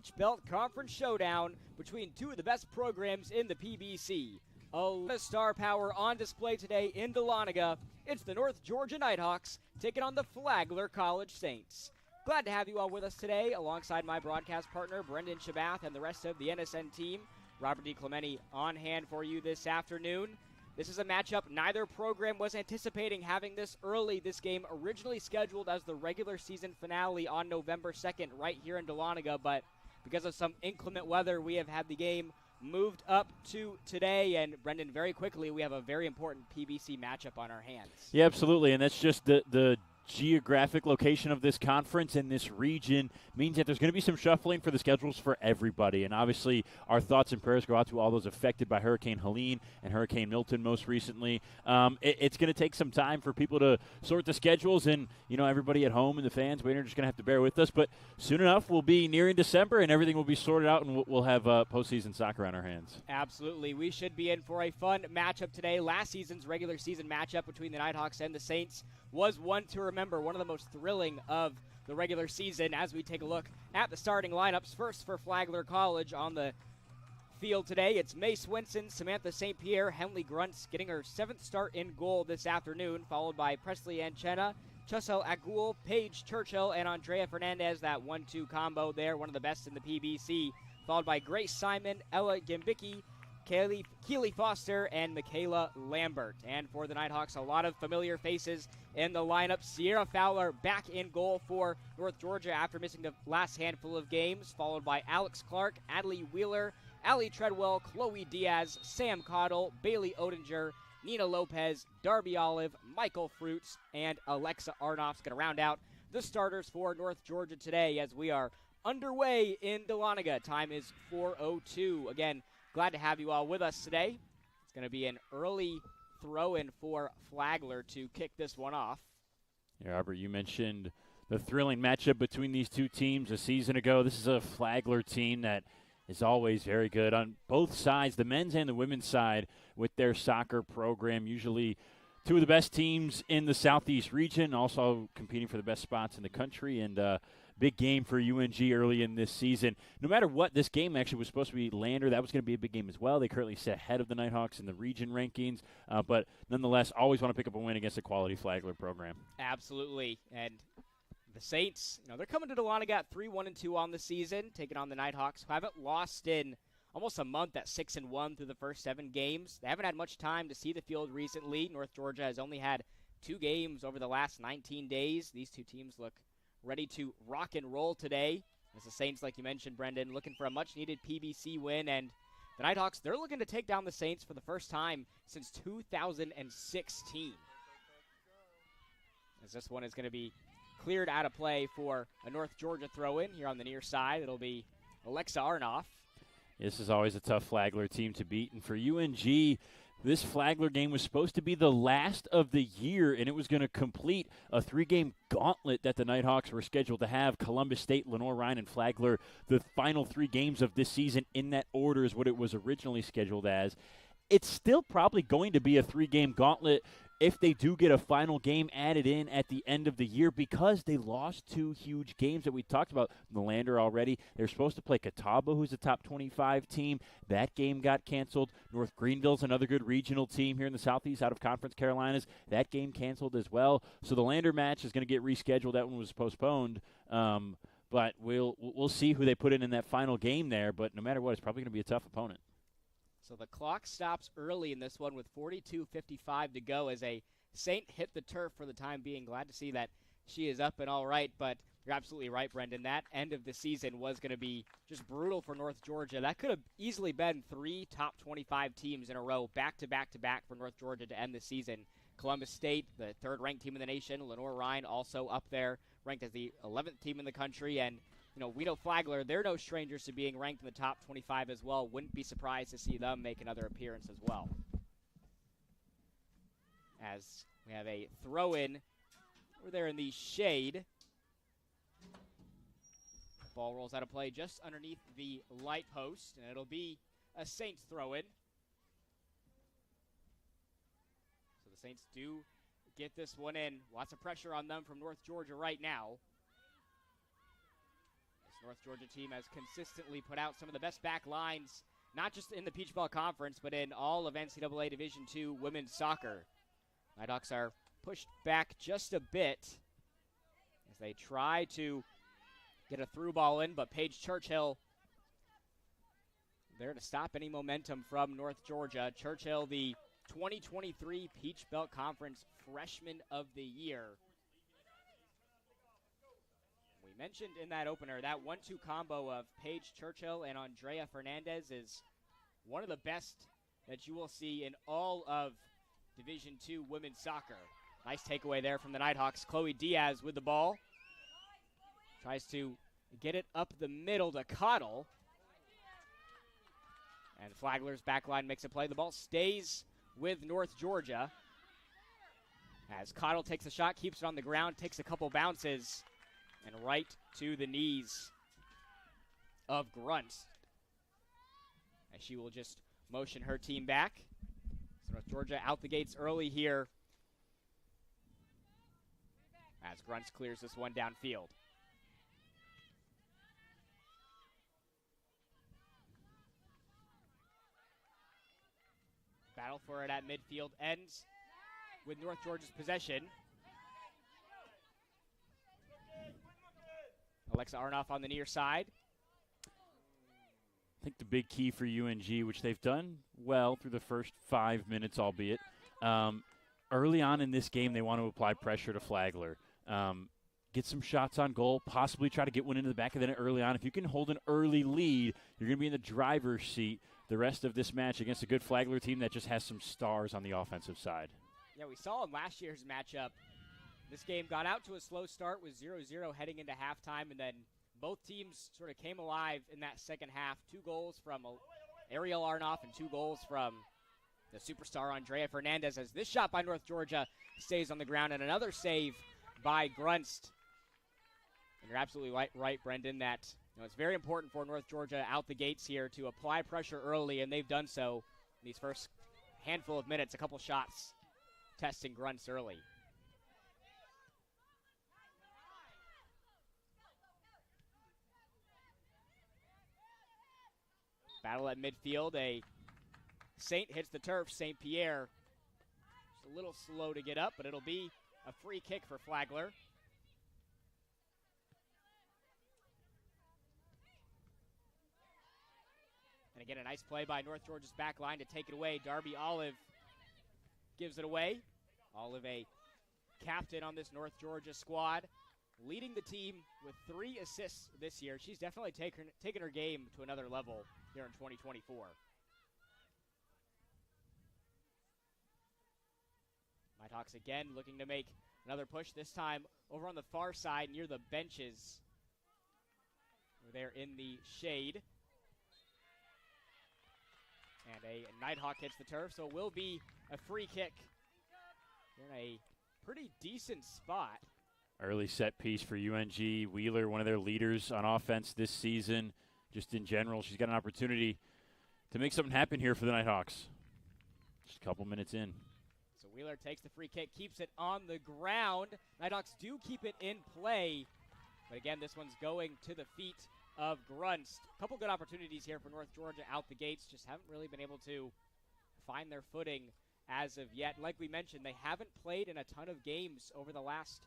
Peach Belt Conference showdown between two of the best programs in the PBC. A lot of star power on display today in Dahlonega. It's the North Georgia Nighthawks taking on the Flagler College Saints. Glad to have you all with us today alongside my broadcast partner, Brendan Shabath, and the rest of the NSN team. Robert DiClemente on hand for you this afternoon. This is a matchup neither program was anticipating having this early. This game originally scheduled as the regular season finale on November 2nd right here in Dahlonega, but because of some inclement weather, we have had the game moved up to today. And Brendan, very quickly, we have a very important PBC matchup on our hands. Yeah, absolutely, and that's just the geographic location of this conference and this region means that there's going to be some shuffling for the schedules for everybody. And obviously, our thoughts and prayers go out to all those affected by Hurricane Helene and Hurricane Milton most recently. It's going to take some time for people to sort the schedules, and everybody at home and the fans waiting are just going to have to bear with us. But soon enough, we'll be nearing December, and everything will be sorted out, and we'll have postseason soccer on our hands. Absolutely, we should be in for a fun matchup today. Last season's regular season matchup between the Nighthawks and the Saints was one to remember, one of the most thrilling of the regular season as we take a look at the starting lineups. First for Flagler College on the field today, it's May Swinson, Samantha St. Pierre, Henley Grunts getting her 7th start in goal this afternoon, followed by Presley Anchena, Chusel Agul, Paige Churchill, and Andrea Fernandez, that 1-2 combo there, one of the best in the PBC, followed by Grace Simon, Ella Gimbicki, Keely Foster, and Michaela Lambert. And for the Nighthawks, a lot of familiar faces in the lineup. Sierra Fowler back in goal for North Georgia after missing the last handful of games, followed by Alex Clark, Adley Wheeler, Allie Treadwell, Chloe Diaz, Sam Cottle, Bailey Odinger, Nina Lopez, Darby Olive, Michael Fruits, and Alexa Arnoff's going to round out the starters for North Georgia today as we are underway in Dahlonega. Time is 4:02. Again, glad to have you all with us today. It's going to be an early throw-in for Flagler to kick this one off. Yeah, Robert, you mentioned the thrilling matchup between these two teams a season ago. This is a Flagler team that is always very good on both sides, the men's and the women's side, with their soccer program. Usually two of the best teams in the Southeast region, also competing for the best spots in the country, and big game for UNG early in this season. No matter what, this game actually was supposed to be Lander. That was going to be a big game as well. They currently sit ahead of the Nighthawks in the region rankings, but nonetheless, always want to pick up a win against a quality Flagler program. Absolutely, and the Saints, they're coming to Dahlonega at 3-1-2 on the season, taking on the Nighthawks, who haven't lost in almost a month at 6-1 through the first 7 games. They haven't had much time to see the field recently. North Georgia has only had 2 games over the last 19 days. These two teams look ready to rock and roll today. As the Saints, like you mentioned, Brendan, looking for a much-needed PBC win. And the Nighthawks, they're looking to take down the Saints for the first time since 2016. As this one is going to be cleared out of play for a North Georgia throw-in here on the near side. It'll be Alexa Arnoff. This is always a tough Flagler team to beat. And for UNG, this Flagler game was supposed to be the last of the year, and it was going to complete a 3-game gauntlet that the Nighthawks were scheduled to have. Columbus State, Lenore Ryan, and Flagler, the final 3 games of this season in that order is what it was originally scheduled as. It's still probably going to be a 3-game gauntlet if they do get a final game added in at the end of the year, because they lost 2 huge games that we talked about. Melander already. They're supposed to play Catawba, who's a top 25 team. That game got canceled. North Greenville's another good regional team here in the Southeast out of Conference Carolinas. That game canceled as well. So the Lander match is going to get rescheduled. That one was postponed. But we'll see who they put in that final game there. But no matter what, it's probably going to be a tough opponent. So the clock stops early in this one with 42:55 to go as a Saint hit the turf for the time being. Glad to see that she is up and all right, but you're absolutely right, Brendan. That end of the season was going to be just brutal for North Georgia. That could have easily been 3 top 25 teams in a row, back-to-back for North Georgia to end the season. Columbus State, the 3rd-ranked team in the nation. Lenore Ryan also up there, ranked as the 11th team in the country, and we know Flagler, they're no strangers to being ranked in the top 25 as well. Wouldn't be surprised to see them make another appearance as well. As we have a throw-in, we're there in the shade. Ball rolls out of play just underneath the light post, and it'll be a Saints throw-in. So the Saints do get this one in. Lots of pressure on them from North Georgia right now. North Georgia team has consistently put out some of the best back lines, not just in the Peach Belt Conference, but in all of NCAA Division II women's soccer. Nighthawks are pushed back just a bit as they try to get a through ball in, but Paige Churchill there to stop any momentum from North Georgia. Churchill, the 2023 Peach Belt Conference Freshman of the Year. We mentioned in that opener that 1-2 combo of Paige Churchill and Andrea Fernandez is one of the best that you will see in all of Division II women's soccer. Nice takeaway there from the Nighthawks. Chloe Diaz with the ball. Tries to get it up the middle to Cottle. And Flagler's backline makes a play. The ball stays with North Georgia as Cottle takes a shot, keeps it on the ground, takes a couple bounces, and right to the knees of Grunt. As she will just motion her team back. So North Georgia out the gates early here as Grunt clears this one downfield. Battle for it at midfield ends with North Georgia's possession. Alexa Arnoff on the near side. I think the big key for UNG, which they've done well through the first 5 minutes, albeit, early on in this game, they want to apply pressure to Flagler. Get some shots on goal, possibly try to get one into the back of the net early on. If you can hold an early lead, you're going to be in the driver's seat the rest of this match against a good Flagler team that just has some stars on the offensive side. Yeah, we saw in last year's matchup, this game got out to a slow start with 0-0 heading into halftime, and then both teams sort of came alive in that second half. 2 goals from Ariel Arnoff and 2 goals from the superstar Andrea Fernandez, as this shot by North Georgia stays on the ground, and another save by Grunst. And you're absolutely right, Brendan, that it's very important for North Georgia out the gates here to apply pressure early, and they've done so in these first handful of minutes. A couple shots testing Grunts early. Battle at midfield. A Saint hits the turf. St. Pierre just a little slow to get up, but it'll be a free kick for Flagler. And again, a nice play by North Georgia's back line to take it away. Darby Olive gives it away. Olive, a captain on this North Georgia squad, leading the team with 3 assists this year. She's definitely taken her game to another level here in 2024. Nighthawks again looking to make another push, this time over on the far side near the benches. They're in the shade. And a Nighthawk hits the turf, so it will be a free kick. They're in a pretty decent spot. Early set piece for UNG. Wheeler, one of their leaders on offense this season. Just in general, she's got an opportunity to make something happen here for the Nighthawks. Just a couple minutes in. So Wheeler takes the free kick, keeps it on the ground. Nighthawks do keep it in play. But again, this one's going to the feet of Grunst. A couple good opportunities here for North Georgia out the gates. Just haven't really been able to find their footing as of yet. Like we mentioned, they haven't played in a ton of games over the last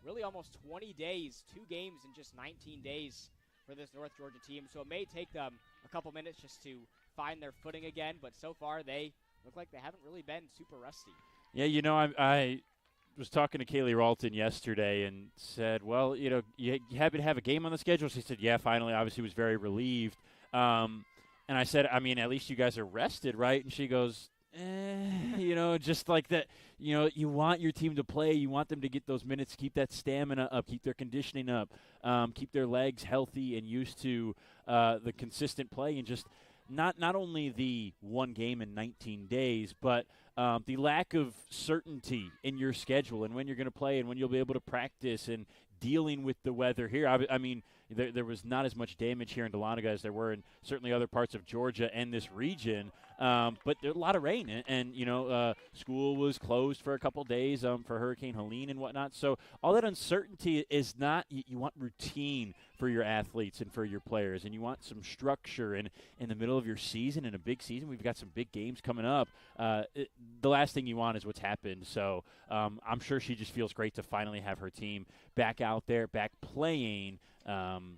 really almost 20 days. 2 games in just 19 days for this North Georgia team. So it may take them a couple minutes just to find their footing again. But so far, they look like they haven't really been super rusty. Yeah, I was talking to Kaylee Ralton yesterday and said, well, you happen to have a game on the schedule? She said, yeah, finally. Obviously was very relieved. And I said, I mean, at least you guys are rested, right? And she goes, just like that. You want your team to play. You want them to get those minutes, keep that stamina up, keep their conditioning up, keep their legs healthy and used to the consistent play, and just not only the one game in 19 days, but the lack of certainty in your schedule and when you're going to play and when you'll be able to practice and dealing with the weather here. I mean, there was not as much damage here in Dahlonega as there were in certainly other parts of Georgia and this region, but there's a lot of rain, and school was closed for a couple days for Hurricane Helene and whatnot. So all that uncertainty is not – you want routine for your athletes and for your players, and you want some structure in the middle of your season, in a big season. We've got some big games coming up. The last thing you want is what's happened. So I'm sure she just feels great to finally have her team back out there, back playing, and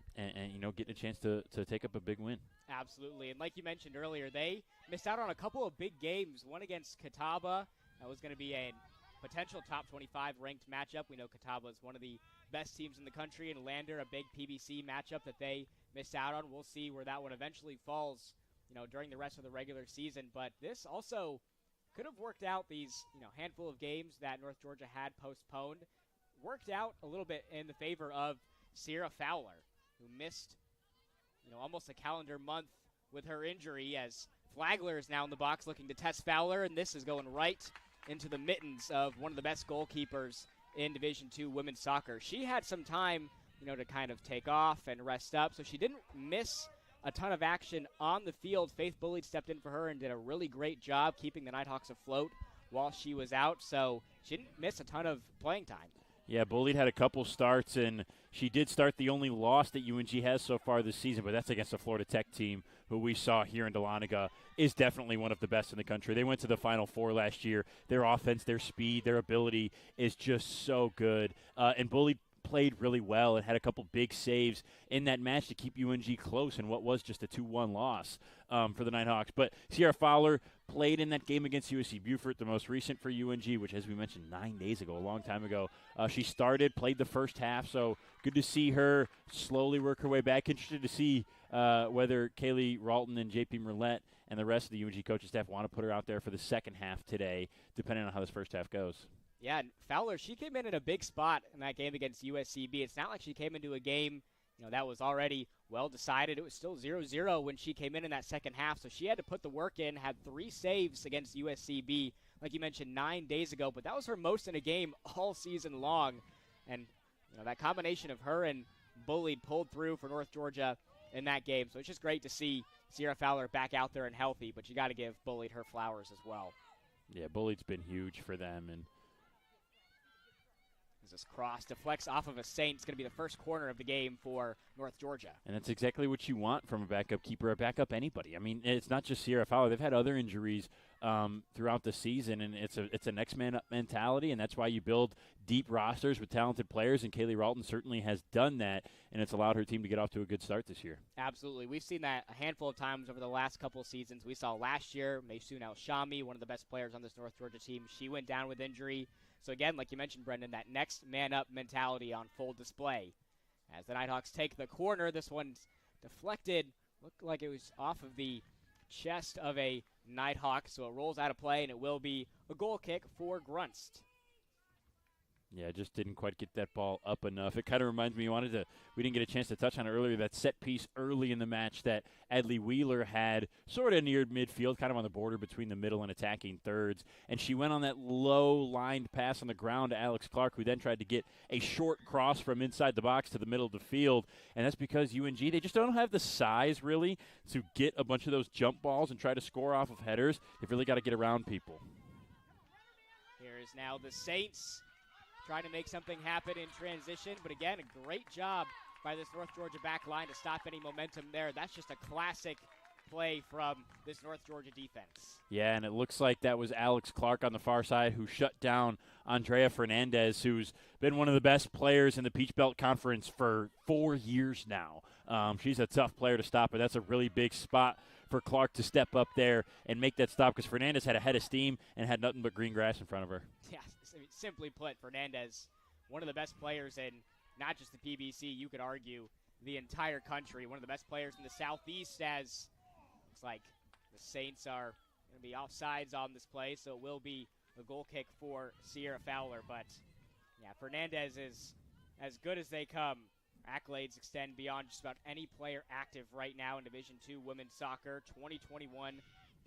getting a chance to take up a big win. Absolutely. And like you mentioned earlier, they missed out on a couple of big games, one against Catawba. That was going to be a potential top 25 ranked matchup. We know Catawba is one of the best teams in the country, and Lander, a big PBC matchup that they missed out on. We'll see where that one eventually falls, during the rest of the regular season. But this also could have worked out. These, handful of games that North Georgia had postponed worked out a little bit in the favor of Sierra Fowler, who missed, almost a calendar month with her injury, as Flagler is now in the box looking to test Fowler, and this is going right into the mittens of one of the best goalkeepers in Division II women's soccer. She had some time, to kind of take off and rest up, so she didn't miss a ton of action on the field. Faith Bullied stepped in for her and did a really great job keeping the Nighthawks afloat while she was out, so she didn't miss a ton of playing time. Yeah, Bullied had a couple starts, and she did start the only loss that UNG has so far this season, but that's against the Florida Tech team, who we saw here in Dahlonega is definitely one of the best in the country. They went to the Final Four last year. Their offense, their speed, their ability is just so good. And Bullied played really well and had a couple big saves in that match to keep UNG close in what was just a 2-1 loss for the Nighthawks. But Sierra Fowler played in that game against USC Beaufort, the most recent for UNG, which, as we mentioned, 9 days ago, a long time ago. She started, played the first half, so good to see her slowly work her way back. Interested to see whether Kaylee Ralton and JP Merlette and the rest of the UNG coaching staff want to put her out there for the second half today, depending on how this first half goes. Yeah, and Fowler, she came in a big spot in that game against USCB. It's not like she came into a game, that was already well decided. It was still 0-0 when she came in that second half, so she had to put the work in, had 3 saves against USCB, like you mentioned, 9 days ago, but that was her most in a game all season long. And, that combination of her and Bullied pulled through for North Georgia in that game, so it's just great to see Sierra Fowler back out there and healthy, but you got to give Bullied her flowers as well. Yeah, Bullied's been huge for them, and this cross deflects off of a Saint. It's going to be the first corner of the game for North Georgia. And that's exactly what you want from a backup keeper, or backup anybody. I mean, it's not just Sierra Fowler. They've had other injuries throughout the season, and it's a next man up mentality, and that's why you build deep rosters with talented players, and Kaylee Ralton certainly has done that, and it's allowed her team to get off to a good start this year. Absolutely. We've seen that a handful of times over the last couple of seasons. We saw last year, Maysoon El-Shami, one of the best players on this North Georgia team. She went down with injury. So again, like you mentioned, Brendan, that next man-up mentality on full display. As the Nighthawks take the corner, this one's deflected. Looked like it was off of the chest of a Nighthawk, so it rolls out of play, and it will be a goal kick for Grunst. Yeah, just didn't quite get that ball up enough. It kind of reminds me, we didn't get a chance to touch on it earlier, that set piece early in the match that Adley Wheeler had sort of near midfield, kind of on the border between the middle and attacking thirds. And she went on that low-lined pass on the ground to Alex Clark, who then tried to get a short cross from inside the box to the middle of the field. And that's because UNG, they just don't have the size, really, to get a bunch of those jump balls and try to score off of headers. They've really got to get around people. Here is now the Saints trying to make something happen in transition, but again, a great job by this North Georgia back line to stop any momentum there. That's just a classic play from this North Georgia defense. Yeah, and it looks like that was Alex Clark on the far side who shut down Andrea Fernandez, who's been one of the best players in the Peach Belt Conference for 4 years now. She's a tough player to stop, but that's a really big spot for Clark to step up there and make that stop, because Fernandez had a head of steam and had nothing but green grass in front of her. Yeah, simply put, Fernandez, one of the best players in not just the PBC, you could argue the entire country. One of the best players in the Southeast, as looks like the Saints are going to be offsides on this play, so it will be a goal kick for Sierra Fowler. But, yeah, Fernandez is as good as they come. Accolades extend beyond just about any player active right now in Division II women's soccer. 2021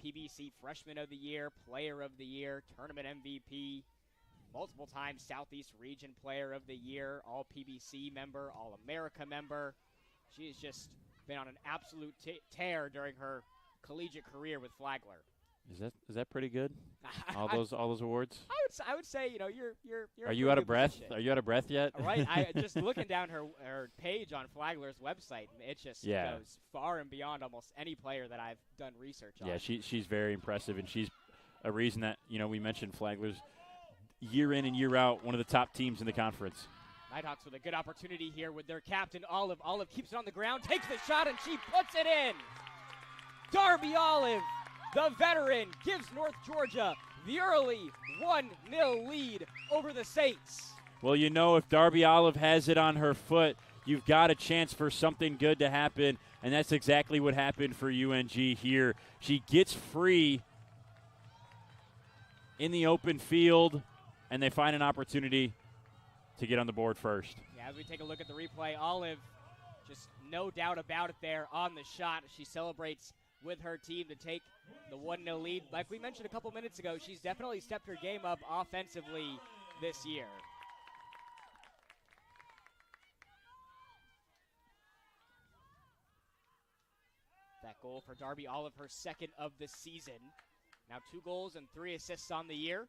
PBC Freshman of the Year, Player of the Year, Tournament MVP, multiple times Southeast Region Player of the Year, All-PBC member, All-America member. She has just been on an absolute tear during her collegiate career with Flagler. Is that pretty good? All those awards. I would say you're. Are in you pretty out of good breath? position. Are you out of breath yet? Right. I just looking down her page on Flagler's website. It just goes far and beyond almost any player that I've done research on. Yeah, she's very impressive, and she's a reason that we mentioned Flagler's year in and year out one of the top teams in the conference. Nighthawks with a good opportunity here with their captain Olive. Olive keeps it on the ground, takes the shot, and she puts it in. Darby Olive, the veteran, gives North Georgia the early 1-0 lead over the Saints. Well, if Darby Olive has it on her foot, you've got a chance for something good to happen, and that's exactly what happened for UNG here. She gets free in the open field, and they find an opportunity to get on the board first. Yeah, as we take a look at the replay, Olive, just no doubt about it there on the shot. She celebrates with her team to take the 1-0 lead. Like we mentioned a couple minutes ago, she's definitely stepped her game up offensively this year. That goal for Darby Olive, her second of the season. Now 2 goals and 3 assists on the year.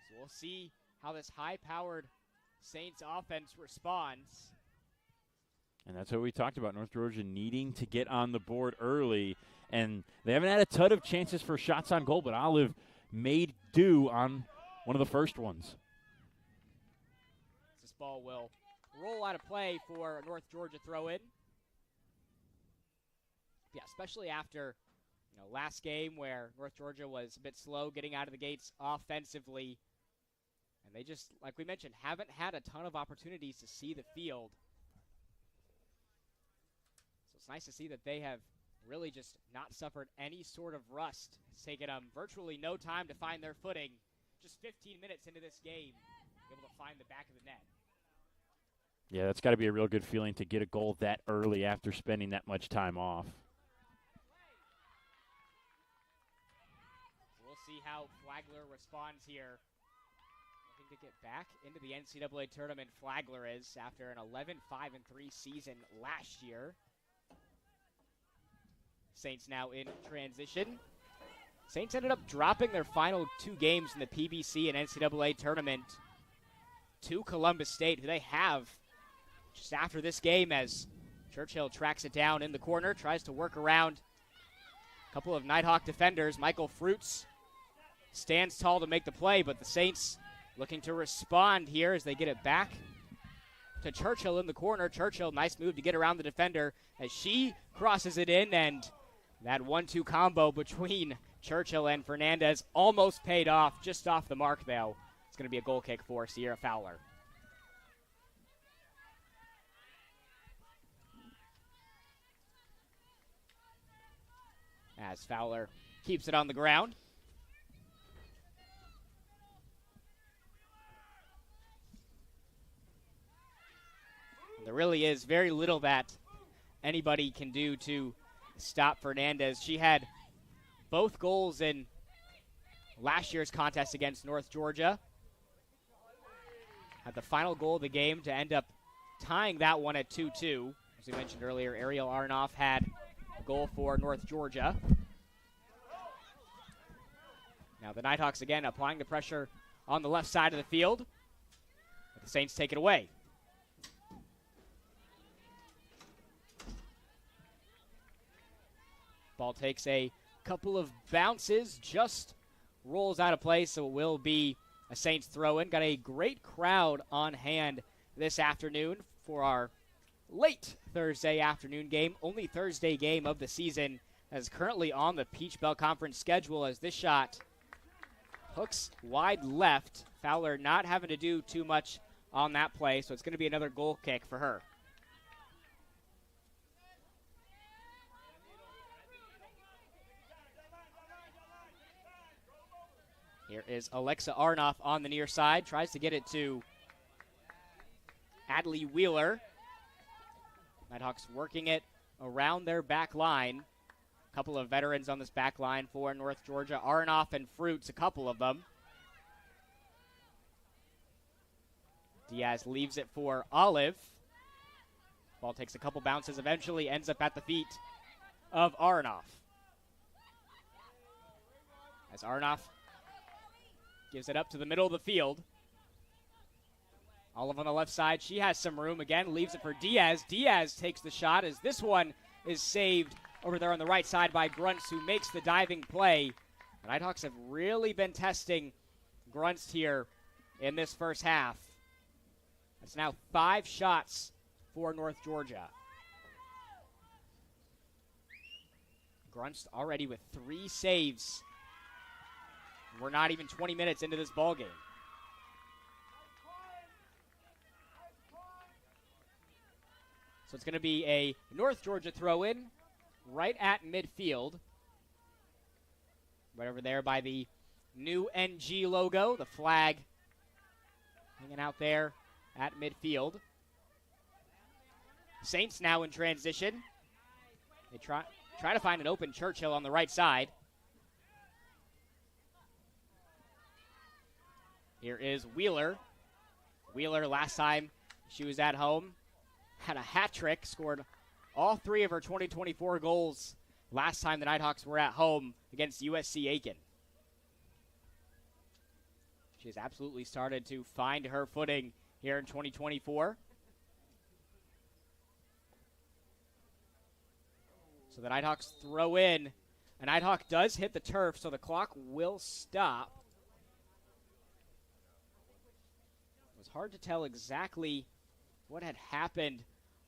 So we'll see how this high-powered Saints offense responds. And that's what we talked about, North Georgia needing to get on the board early. And they haven't had a ton of chances for shots on goal, but Olive made do on one of the first ones. This ball will roll out of play for a North Georgia throw-in. Yeah, especially after last game where North Georgia was a bit slow getting out of the gates offensively. And they just, like we mentioned, haven't had a ton of opportunities to see the field. So it's nice to see that they have really just not suffered any sort of rust. It's taken them virtually no time to find their footing. Just 15 minutes into this game, able to find the back of the net. Yeah, that's got to be a real good feeling to get a goal that early after spending that much time off. We'll see how Flagler responds here. Looking to get back into the NCAA tournament, Flagler is, after an 11-5-3 season last year. Saints now in transition. Saints ended up dropping their final 2 games in the PBC and NCAA tournament to Columbus State, who they have just after this game, as Churchill tracks it down in the corner, tries to work around a couple of Nighthawk defenders. Michael Fruits stands tall to make the play, but the Saints looking to respond here as they get it back to Churchill in the corner. Churchill, nice move to get around the defender as she crosses it in, and that 1-2 combo between Churchill and Fernandez almost paid off, just off the mark, though. It's going to be a goal kick for Sierra Fowler. As Fowler keeps it on the ground. There really is very little that anybody can do to stop Fernandez. She had both goals in last year's contest against North Georgia. Had the final goal of the game to end up tying that one at 2-2. As we mentioned earlier, Ariel Arnoff had a goal for North Georgia. Now the Nighthawks again applying the pressure on the left side of the field. But the Saints take it away. Ball takes a couple of bounces, just rolls out of play, so it will be a Saints throw-in. Got a great crowd on hand this afternoon for our late Thursday afternoon game. Only Thursday game of the season, as currently on the Peach Belt Conference schedule, as this shot hooks wide left. Fowler not having to do too much on that play, so it's going to be another goal kick for her. Here is Alexa Arnoff on the near side. Tries to get it to Adley Wheeler. Nighthawks working it around their back line. A couple of veterans on this back line for North Georgia. Arnoff and Fruits, a couple of them. Diaz leaves it for Olive. Ball takes a couple bounces, eventually ends up at the feet of Aronoff. As Aronoff gives it up to the middle of the field. Olive on the left side. She has some room again. Leaves it for Diaz. Diaz takes the shot as this one is saved over there on the right side by Grunst, who makes the diving play. The Nighthawks have really been testing Grunst here in this first half. It's now 5 shots for North Georgia. Grunst already with 3 saves. We're not even 20 minutes into this ball game. So it's going to be a North Georgia throw-in right at midfield. Right over there by the new NG logo, the flag hanging out there at midfield. Saints now in transition. They try to find an open Churchill on the right side. Here is Wheeler. Wheeler, last time she was at home, had a hat trick, scored all 3 of her 2024 goals last time the Nighthawks were at home against USC Aiken. She has absolutely started to find her footing here in 2024. So the Nighthawks throw in. A Nighthawk does hit the turf, so the clock will stop. It was hard to tell exactly what had happened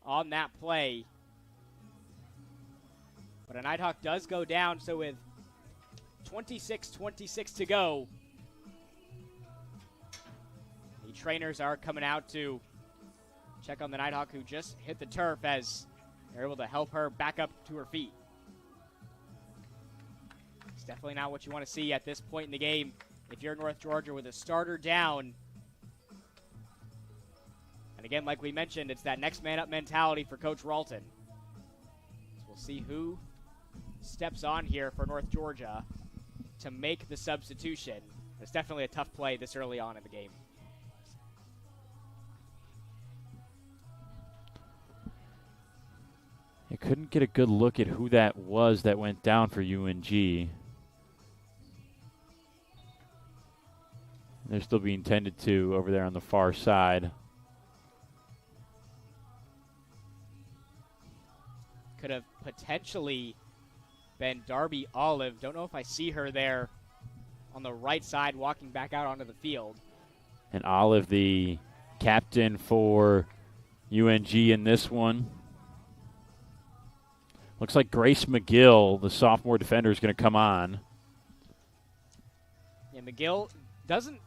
on that play. But a Nighthawk does go down, so with 26:26 to go, the trainers are coming out to check on the Nighthawk, who just hit the turf, as they're able to help her back up to her feet. It's definitely not what you want to see at this point in the game if you're North Georgia with a starter down. And again, like we mentioned, it's that next man up mentality for Coach Ralton. So we'll see who steps on here for North Georgia to make the substitution. It's definitely a tough play this early on in the game. I couldn't get a good look at who that was that went down for UNG. They're still being tended to over there on the far side. Could have potentially been Darby Olive. Don't know if I see her there on the right side walking back out onto the field. And Olive, the captain for UNG in this one. Looks like Grace McGill, the sophomore defender, is going to come on. Yeah, McGill hasn't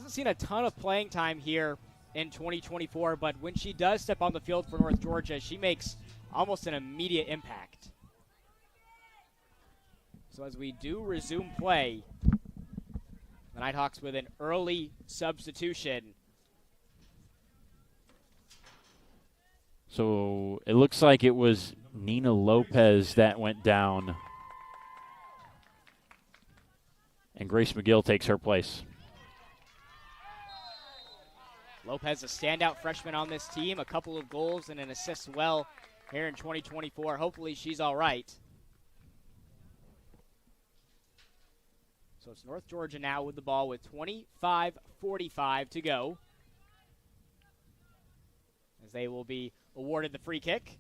seen a ton of playing time here in 2024, but when she does step on the field for North Georgia, she makes almost an immediate impact. So as we do resume play, the Nighthawks with an early substitution. So it looks like it was Nina Lopez that went down. And Grace McGill takes her place. Lopez, a standout freshman on this team, a couple of goals and an assist well here in 2024. Hopefully she's all right. So it's North Georgia now with the ball with 25:45 to go, as they will be awarded the free kick.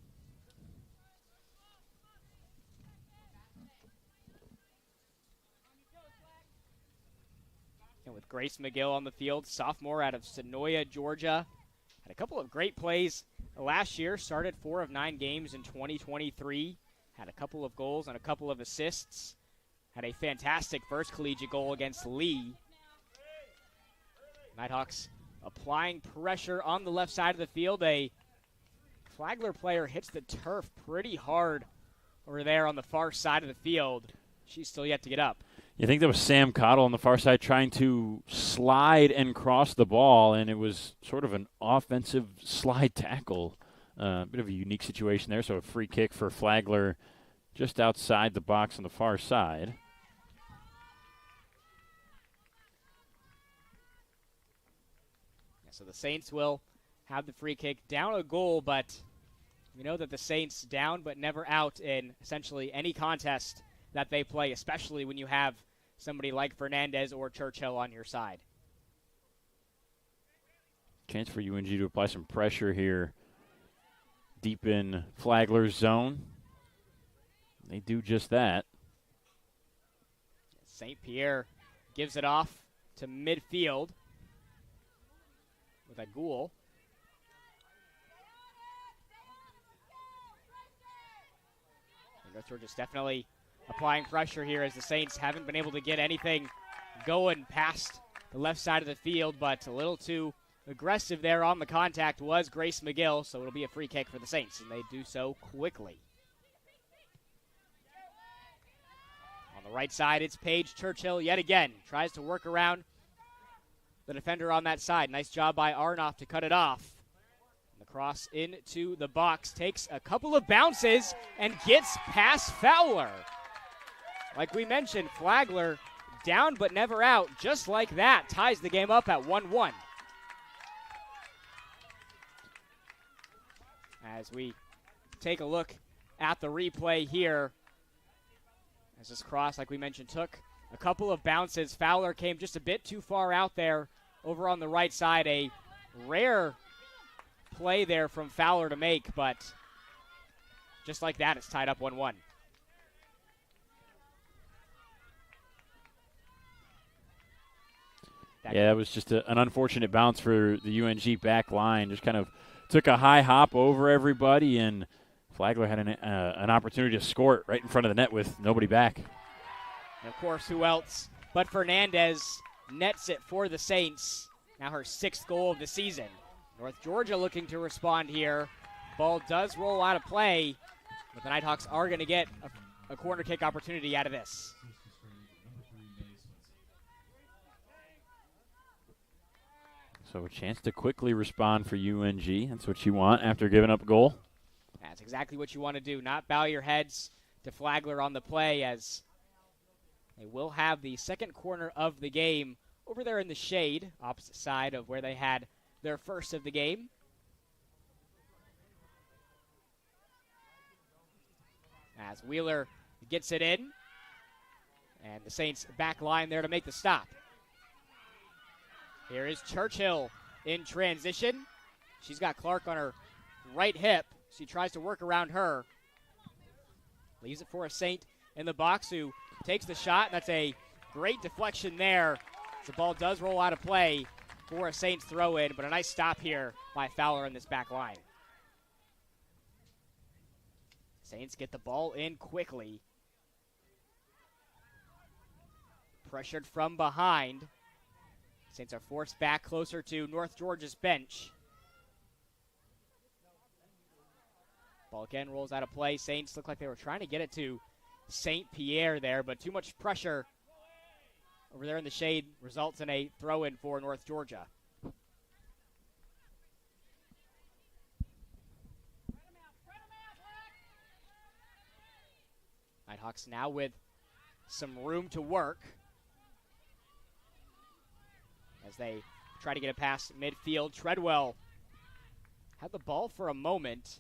And with Grace McGill on the field, sophomore out of Sonoya, Georgia. Had a couple of great plays last year, started 4 of 9 games in 2023. Had a couple of goals and a couple of assists. Had a fantastic first collegiate goal against Lee. Nighthawks applying pressure on the left side of the field. A Flagler player hits the turf pretty hard over there on the far side of the field. She's still yet to get up. You think that was Sam Cottle on the far side trying to slide and cross the ball, and it was sort of an offensive slide tackle. Bit of a unique situation there, so a free kick for Flagler just outside the box on the far side. So the Saints will have the free kick, down a goal, but We know that the Saints down but never out in essentially any contest that they play, especially when you have somebody like Fernandez or Churchill on your side. Chance for UNG to apply some pressure here deep in Flagler's zone. They do just that. St. Pierre gives it off to midfield with a Ghoul. North Georgia's definitely applying pressure here as the Saints haven't been able to get anything going past the left side of the field, but a little too aggressive there on the contact was Grace McGill, so it'll be a free kick for the Saints, and they do so quickly. On the right side, it's Paige Churchill yet again. Tries to work around the defender on that side. Nice job by Arnoff to cut it off. The cross into the box, takes a couple of bounces and gets past Fowler. Like we mentioned, Flagler down but never out. Just like that, ties the game up at 1-1. As we take a look at the replay here, as this cross, like we mentioned, took a couple of bounces. Fowler came just a bit too far out there over on the right side. A rare play there from Fowler to make, but just like that, it's tied up 1-1. Yeah, it was just an unfortunate bounce for the UNG back line. Just kind of took a high hop over everybody, and Flagler had an opportunity to score it right in front of the net with nobody back. And of course, who else but Fernandez nets it for the Saints. Now her 6th goal of the season. North Georgia looking to respond here. Ball does roll out of play, but the Nighthawks are going to get a corner kick opportunity out of this. So a chance to quickly respond for UNG. That's what you want after giving up a goal. That's exactly what you want to do. Not bow your heads to Flagler on the play, as they will have the second corner of the game over there in the shade, opposite side of where they had their first of the game. As Wheeler gets it in, and the Saints back line there to make the stop. Here is Churchill in transition. She's got Clark on her right hip. She tries to work around her. Leaves it for a Saint in the box who takes the shot. That's a great deflection there. The ball does roll out of play for a Saints throw in, but a nice stop here by Fowler in this back line. Saints get the ball in quickly. Pressured from behind. Saints are forced back closer to North Georgia's bench. Ball again rolls out of play. Saints look like they were trying to get it to St. Pierre there, but too much pressure over there in the shade results in a throw-in for North Georgia. Nighthawks now with some room to work as they try to get it past midfield. Treadwell had the ball for a moment,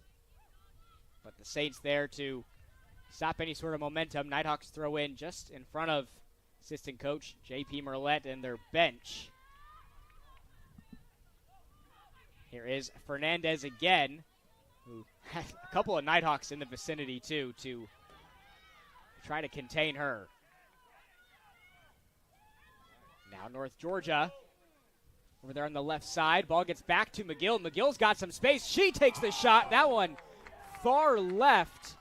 but the Saints there to stop any sort of momentum. Nighthawks throw in just in front of assistant coach J.P. Merlette and their bench. Here is Fernandez again, who had a couple of Nighthawks in the vicinity too to try to contain her. Now North Georgia over there on the left side. Ball gets back to McGill. McGill's got some space. She takes the shot. That one far left.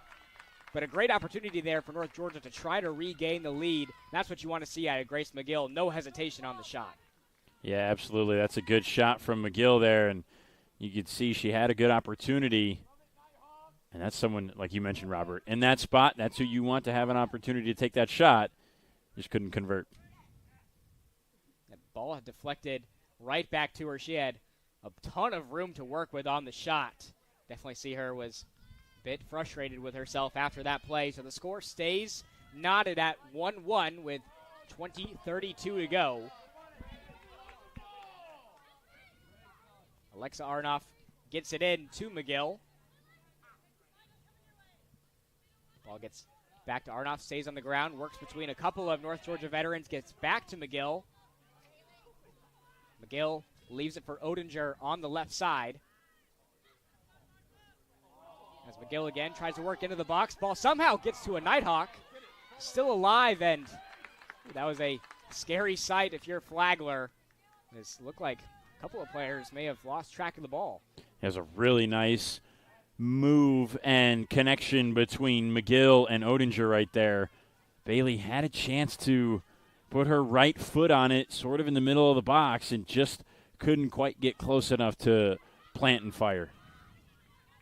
But a great opportunity there for North Georgia to try to regain the lead. That's what you want to see out of Grace McGill. No hesitation on the shot. Yeah, absolutely. That's a good shot from McGill there, and you could see she had a good opportunity. And that's someone, like you mentioned, Robert, in that spot, that's who you want to have an opportunity to take that shot. Just couldn't convert. That ball had deflected right back to her. She had a ton of room to work with on the shot. Definitely see her was a bit frustrated with herself after that play. So the score stays knotted at 1-1 with 20:32 to go. Alexa Arnoff gets it in to McGill. Ball gets back to Arnoff, stays on the ground, works between a couple of North Georgia veterans, gets back to McGill. McGill leaves it for Odinger on the left side. As McGill again tries to work into the box. Ball somehow gets to a Nighthawk. Still alive, and that was a scary sight if you're Flagler. This looked like a couple of players may have lost track of the ball. There's a really nice move and connection between McGill and Odinger right there. Bailey had a chance to put her right foot on it, sort of in the middle of the box, and just couldn't quite get close enough to plant and fire.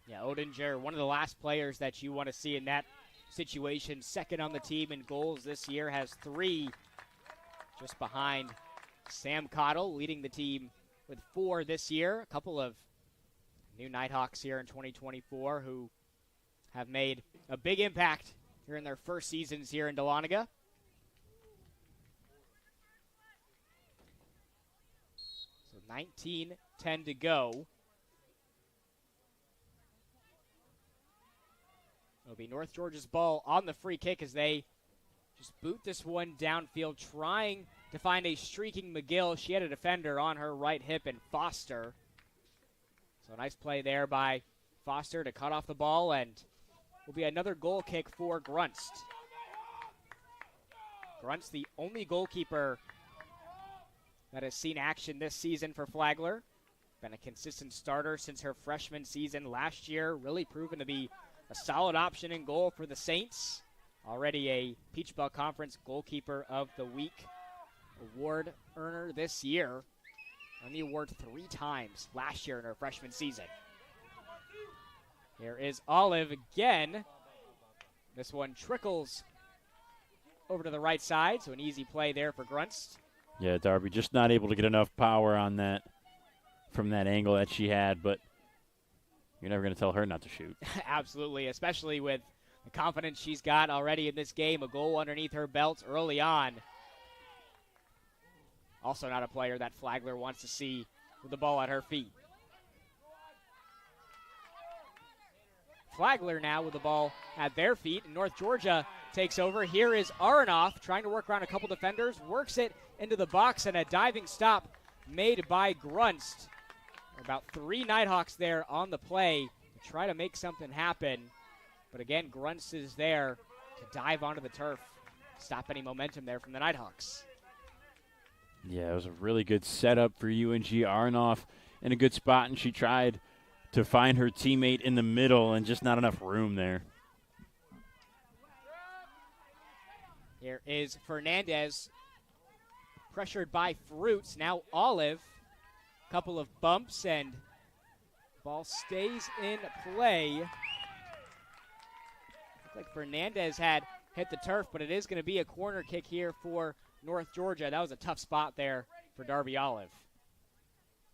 Yeah, Odinger, one of the last players that you want to see in that situation. Second on the team in goals this year, has 3, just behind Sam Cottle, leading the team with 4 this year. A couple of new Nighthawks here in 2024 who have made a big impact here in their first seasons here in Dahlonega. So 19-10 to go. It'll be North Georgia's ball on the free kick as they just boot this one downfield, trying to find a streaking McGill. She had a defender on her right hip in Foster. So a nice play there by Foster to cut off the ball, and will be another goal kick for Grunst. Grunst, the only goalkeeper that has seen action this season for Flagler. Been a consistent starter since her freshman season last year. Really proven to be a solid option in goal for the Saints. Already a Peach Belt Conference Goalkeeper of the Week award earner this year. Won the award 3 times last year in her freshman season. Here is Olive again. This one trickles over to the right side, so an easy play there for Grunst. Yeah, Darby just not able to get enough power on that from that angle that she had, but you're never going to tell her not to shoot. Absolutely, especially with the confidence she's got already in this game. A goal underneath her belt early on. Also not a player that Flagler wants to see with the ball at her feet. Flagler now with the ball at their feet, and North Georgia takes over. Here is Aronoff trying to work around a couple defenders, works it into the box, and a diving stop made by Grunst. About 3 Nighthawks there on the play to try to make something happen. But again, Grunst is there to dive onto the turf, stop any momentum there from the Nighthawks. Yeah, it was a really good setup for UNG. Aronoff in a good spot, and she tried to find her teammate in the middle and just not enough room there. Here is Fernandez, pressured by Fruits. Now Olive, couple of bumps, and ball stays in play. Looks like Fernandez had hit the turf, but it is going to be a corner kick here for North Georgia. That was a tough spot there for Darby Olive.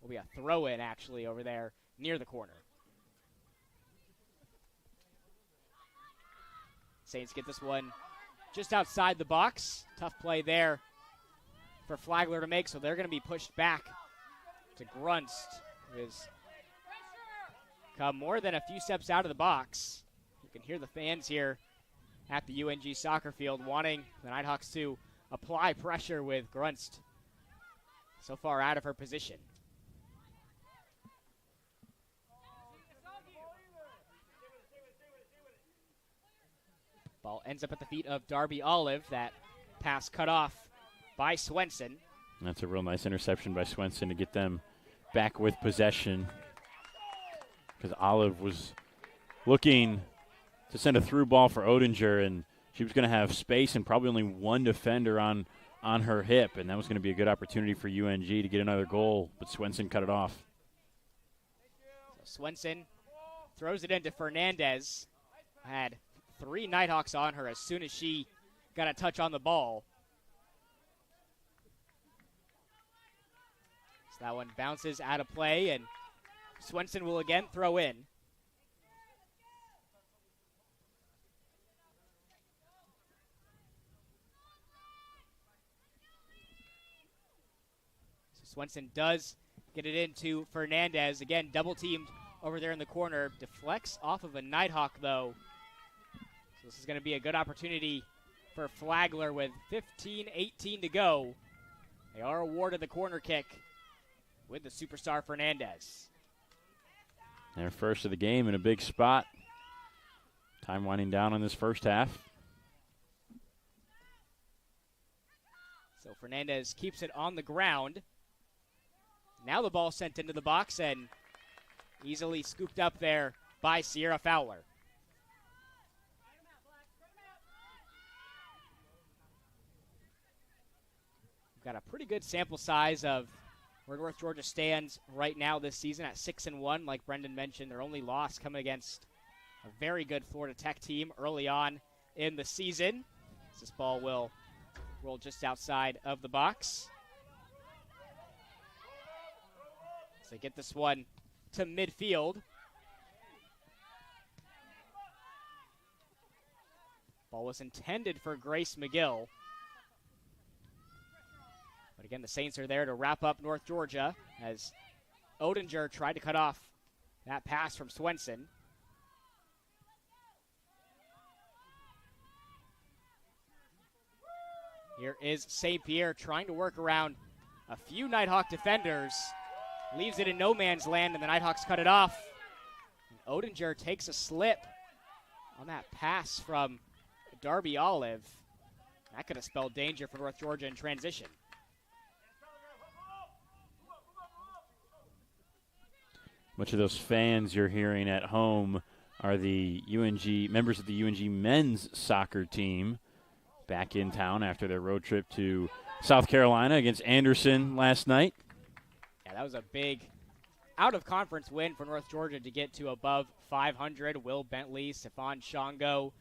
Will be a throw-in, actually, over there near the corner. Saints get this one just outside the box. Tough play there for Flagler to make, so they're going to be pushed back to Grunst, who has come more than a few steps out of the box. You can hear the fans here at the UNG soccer field wanting the Nighthawks to apply pressure with Grunst so far out of her position. Ball ends up at the feet of Darby Olive. That pass cut off by Swenson. That's a real nice interception by Swenson to get them back with possession, because Olive was looking to send a through ball for Odinger, and she was going to have space and probably only one defender on her hip, and that was going to be a good opportunity for UNG to get another goal, but Swenson cut it off. So Swenson throws it into Fernandez. Had 3 Nighthawks on her as soon as she got a touch on the ball. So that one bounces out of play, and Swenson will again throw in. So Swenson does get it into Fernandez. Again, double teamed over there in the corner. Deflects off of a Nighthawk, though. So This is going to be a good opportunity for Flagler with 15-18 to go. They are awarded the corner kick with the superstar Fernandez. Their first of the game in a big spot. Time winding down on this first half. So Fernandez keeps it on the ground. Now the ball sent into the box and easily scooped up there by Sierra Fowler. We've got a pretty good sample size of where North Georgia stands right now this season at 6-1. Like Brendan mentioned, their only loss coming against a very good Florida Tech team early on in the season. This ball will roll just outside of the box. So they get this one to midfield. Ball was intended for Grace McGill. But again, the Saints are there to wrap up North Georgia as Odinger tried to cut off that pass from Swenson. Here is St. Pierre trying to work around a few Nighthawk defenders. Leaves it in no man's land, and the Nighthawks cut it off. And Odinger takes a slip on that pass from Darby Olive. That could have spelled danger for North Georgia in transition. Much of those fans you're hearing at home are the UNG members of the UNG men's soccer team back in town after their road trip to South Carolina against Anderson last night. Yeah, that was a big out-of-conference win for North Georgia to get to above 500. Will Bentley, Stephon Shongo,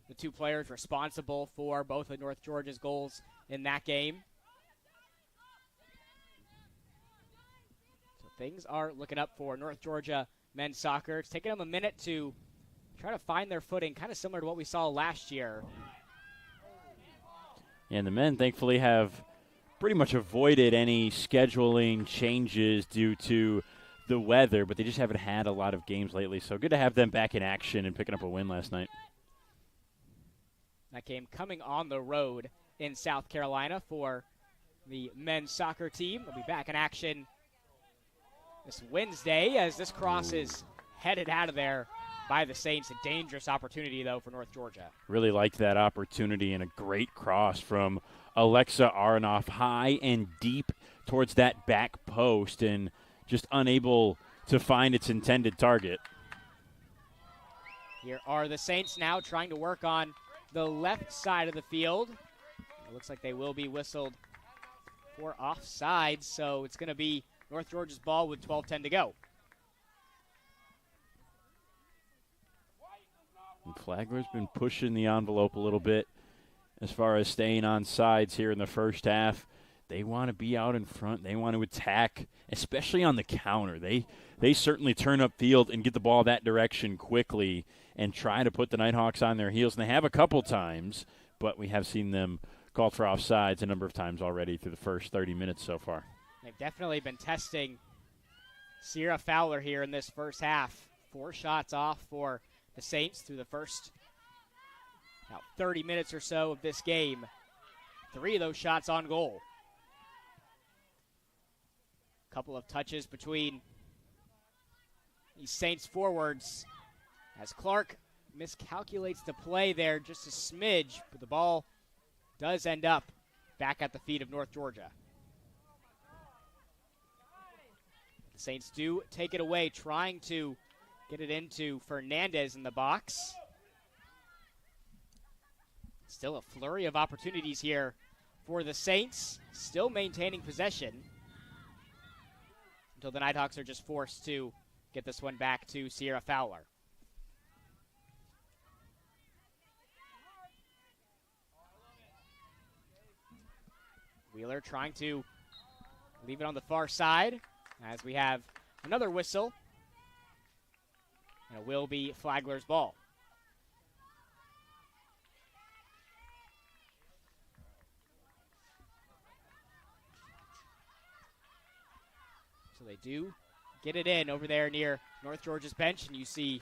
the two players responsible for both of North Georgia's goals in that game. So things are looking up for North Georgia men's soccer. It's taken them a minute to try to find their footing, kind of similar to what we saw last year. And the men, thankfully, have pretty much avoided any scheduling changes due to the weather, but they just haven't had a lot of games lately. So good to have them back in action and picking up a win last night. That game coming on the road in South Carolina for the men's soccer team. They'll be back in action this Wednesday as this cross is headed out of there by the Saints. A dangerous opportunity, though, for North Georgia. Really liked that opportunity, and a great cross from Alexa Aronoff, high and deep towards that back post, and just unable to find its intended target. Here are the Saints now trying to work on the left side of the field. It looks like they will be whistled for offside, so it's going to be North Georgia's ball with 12:10 to go. And Flagler's been pushing the envelope a little bit as far as staying on sides here in the first half. They want to be out in front. They want to attack, especially on the counter. They certainly turn up field and get the ball that direction quickly and try to put the Nighthawks on their heels. And they have a couple times, but we have seen them called for offsides a number of times already through the first 30 minutes so far. They've definitely been testing Sierra Fowler here in this first half. 4 shots off for the Saints through the first about 30 minutes or so of this game. 3 of those shots on goal. Couple of touches between these Saints forwards as Clark miscalculates the play there just a smidge, but the ball does end up back at the feet of North Georgia. The Saints do take it away, trying to get it into Fernandez in the box. Still a flurry of opportunities here for the Saints, still maintaining possession until the Nighthawks are just forced to get this one back to Sierra Fowler. Wheeler trying to leave it on the far side as we have another whistle. And it will be Flagler's ball. So they do get it in over there near North Georgia's bench, and you see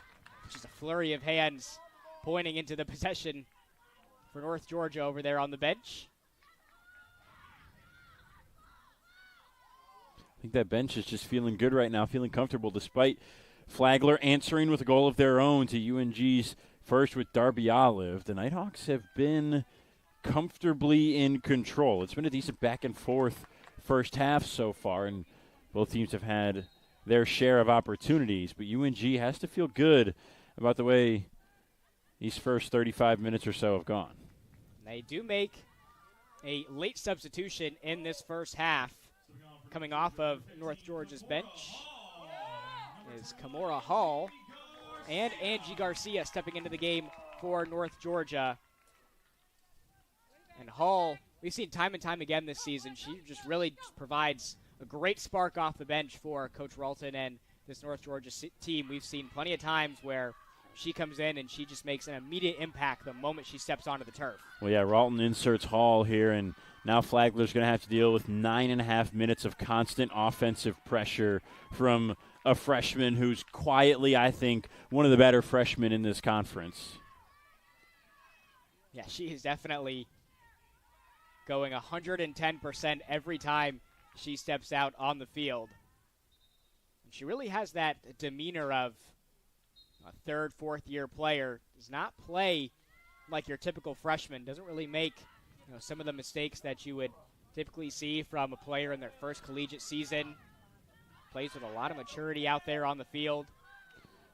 just a flurry of hands pointing into the possession for North Georgia over there on the bench. I think that bench is just feeling good right now, feeling comfortable despite Flagler answering with a goal of their own to UNG's first with Darby Olive. The Nighthawks have been comfortably in control. It's been a decent back and forth first half so far, and both teams have had their share of opportunities, but UNG has to feel good about the way these first 35 minutes or so have gone. They do make a late substitution in this first half. Coming off of North Georgia's bench is Kamora Hall and Angie Garcia stepping into the game for North Georgia. And Hall, we've seen time and time again this season, she just really provides a great spark off the bench for Coach Ralton and this North Georgia team. We've seen plenty of times where she comes in and she just makes an immediate impact the moment she steps onto the turf. Well, yeah, Ralton inserts Hall here, and now Flagler's going to have to deal with 9.5 minutes of constant offensive pressure from a freshman who's quietly, I think, one of the better freshmen in this conference. Yeah, she is definitely going 110% every time she steps out on the field. And she really has that demeanor of a third, fourth-year player. Does not play like your typical freshman. Doesn't really make some of the mistakes that you would typically see from a player in their first collegiate season. Plays with a lot of maturity out there on the field.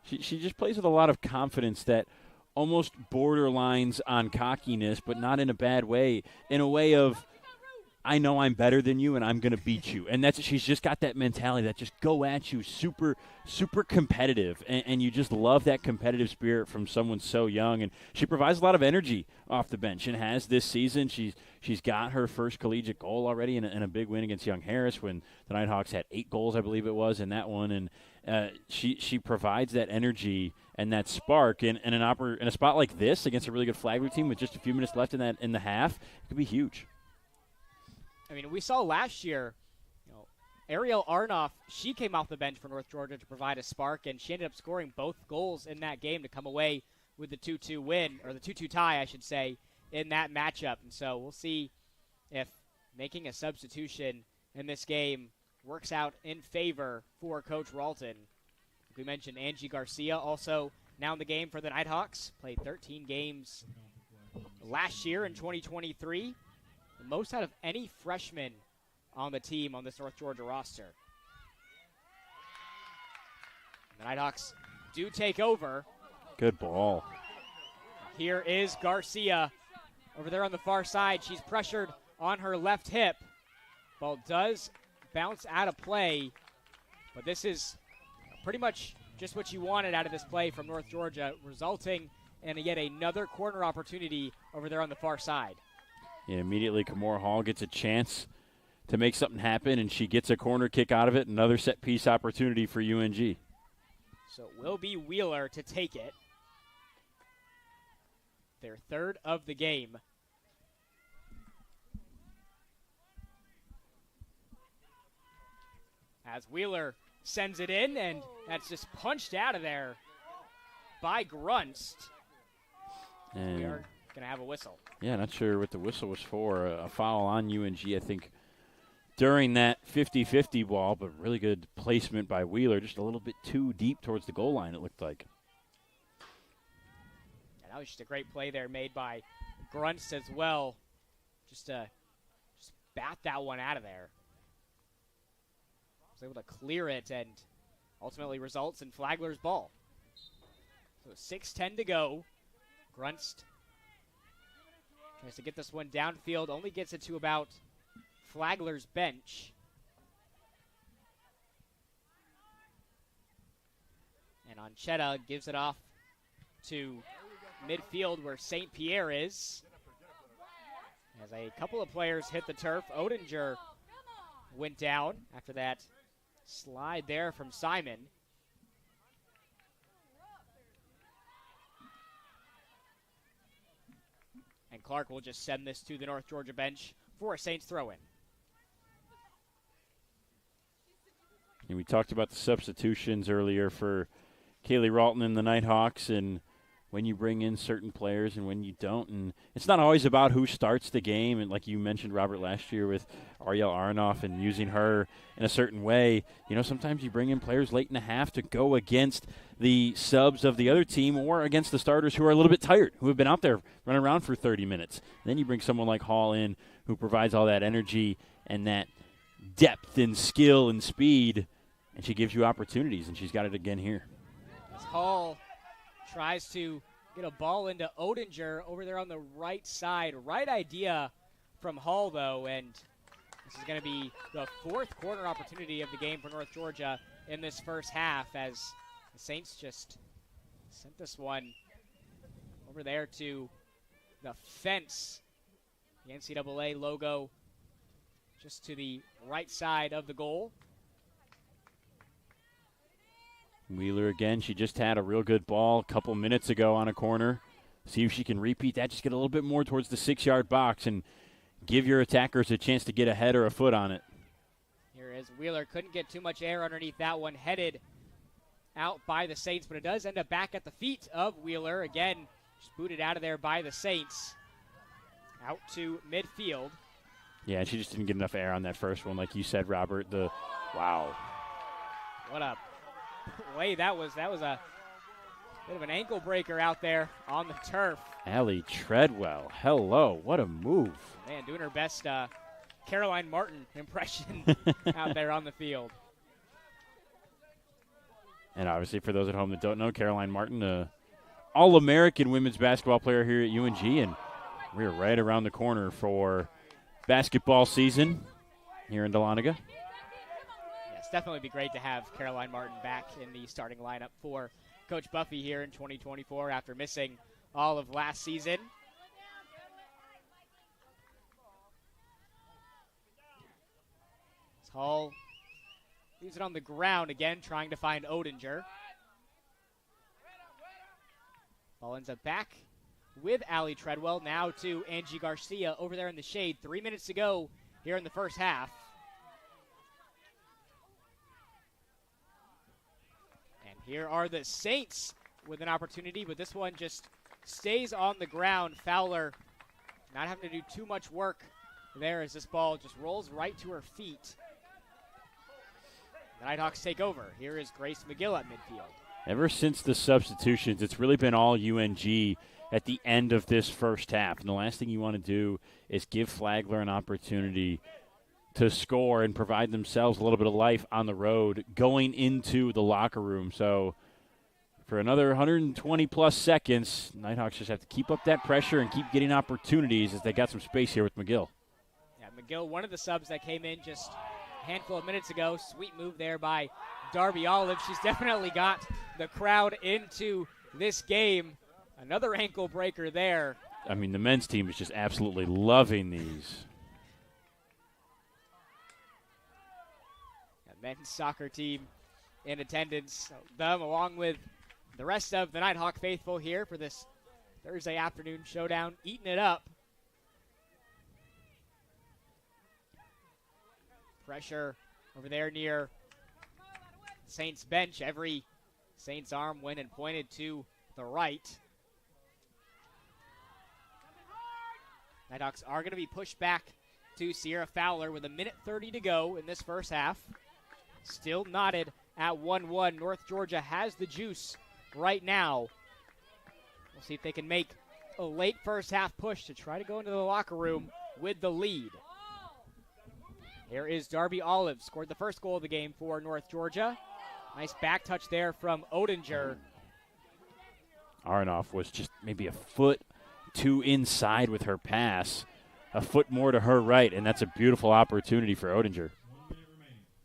She just plays with a lot of confidence that almost borderlines on cockiness, but not in a bad way, in a way of, I know I'm better than you and I'm going to beat you. And she's just got that mentality that just go at you, super, super competitive. And you just love that competitive spirit from someone so young. And she provides a lot of energy off the bench and has this season. She's got her first collegiate goal already in a big win against Young Harris when the Nighthawks had 8 goals, I believe it was, in that one. And she provides that energy and that spark in a spot like this against a really good Flagler team with just a few minutes left in the half. It could be huge. I mean, we saw last year, Ariel Arnoff, she came off the bench for North Georgia to provide a spark, and she ended up scoring both goals in that game to come away with the 2-2 win, or the 2-2 tie, I should say, in that matchup. And so we'll see if making a substitution in this game works out in favor for Coach Ralton. Like we mentioned, Angie Garcia also now in the game for the Nighthawks, played 13 games last year in 2023. The most out of any freshman on the team on this North Georgia roster. The Nighthawks do take over. Good ball. Here is Garcia over there on the far side. She's pressured on her left hip. Ball does bounce out of play, but this is pretty much just what you wanted out of this play from North Georgia, resulting in yet another corner opportunity over there on the far side. Yeah, immediately Kamora Hall gets a chance to make something happen, and she gets a corner kick out of it. Another set-piece opportunity for UNG. So it will be Wheeler to take it. Their third of the game. As Wheeler sends it in, and that's just punched out of there by Grunst. And we are going to have a whistle. Yeah, not sure what the whistle was for. A foul on UNG, I think, during that 50-50 ball, but really good placement by Wheeler. Just a little bit too deep towards the goal line, it looked like. And that was just a great play there made by Grunst as well. Just bat that one out of there. Was able to clear it and ultimately results in Flagler's ball. So 6:10 to go. Grunst tries to get this one downfield, only gets it to about Flagler's bench. And Anchetta gives it off to midfield where St. Pierre is. As a couple of players hit the turf, Odinger went down after that slide there from Simon. And Clark will just send this to the North Georgia bench for a Saints throw-in. And we talked about the substitutions earlier for Kaylee Ralton and the Nighthawks, and when you bring in certain players and when you don't. And it's not always about who starts the game. And like you mentioned, Robert, last year with Ariel Aronoff and using her in a certain way, sometimes you bring in players late in the half to go against the subs of the other team or against the starters who are a little bit tired, who have been out there running around for 30 minutes. And then you bring someone like Hall in who provides all that energy and that depth and skill and speed, and she gives you opportunities, and she's got it again here. As Hall tries to get a ball into Odinger over there on the right side. Right idea from Hall, though, and this is going to be the fourth corner opportunity of the game for North Georgia in this first half, as the Saints just sent this one over there to the fence. The NCAA logo just to the right side of the goal. Wheeler again, she just had a real good ball a couple minutes ago on a corner. See if she can repeat that, just get a little bit more towards the 6-yard box and give your attackers a chance to get a head or a foot on it. Here is Wheeler, couldn't get too much air underneath that one, headed out by the Saints, but it does end up back at the feet of Wheeler. Again, just booted out of there by the Saints. Out to midfield. Yeah, she just didn't get enough air on that first one, like you said, Robert. Wow. What a play that was. That was a bit of an ankle breaker out there on the turf. Allie Treadwell, hello. What a move. Man, doing her best Caroline Martin impression out there on the field. And obviously, for those at home that don't know, Caroline Martin, All-American women's basketball player here at UNG, and we're right around the corner for basketball season here in Dahlonega. Yes, definitely be great to have Caroline Martin back in the starting lineup for Coach Buffy here in 2024 after missing all of last season. Hall leaves it on the ground again, trying to find Odinger. Ball ends up back with Allie Treadwell, now to Angie Garcia over there in the shade. 3 minutes to go here in the first half. And here are the Saints with an opportunity, but this one just stays on the ground. Fowler not having to do too much work there as this ball just rolls right to her feet. The Nighthawks take over. Here is Grace McGill at midfield. Ever since the substitutions, it's really been all UNG at the end of this first half. And the last thing you want to do is give Flagler an opportunity to score and provide themselves a little bit of life on the road going into the locker room. So for another 120-plus seconds, Nighthawks just have to keep up that pressure and keep getting opportunities as they got some space here with McGill. Yeah, McGill, one of the subs that came in just a handful of minutes ago. Sweet move there by Darby Olive. She's definitely got the crowd into this game. Another ankle breaker there. I mean, the men's team is just absolutely loving these. The men's soccer team in attendance. Them along with the rest of the Nighthawk faithful here for this Thursday afternoon showdown, eating it up. Pressure over there near Saints bench. Every Saints arm went and pointed to the right. Nighthawks are going to be pushed back to Sierra Fowler with 1:30 to go in this first half. Still knotted at 1-1. North Georgia has the juice right now. We'll see if they can make a late first half push to try to go into the locker room with the lead. Here is Darby Olive, scored the first goal of the game for North Georgia. Nice back touch there from Odinger. Aronoff was just maybe a foot too inside with her pass, a foot more to her right, and that's a beautiful opportunity for Odinger.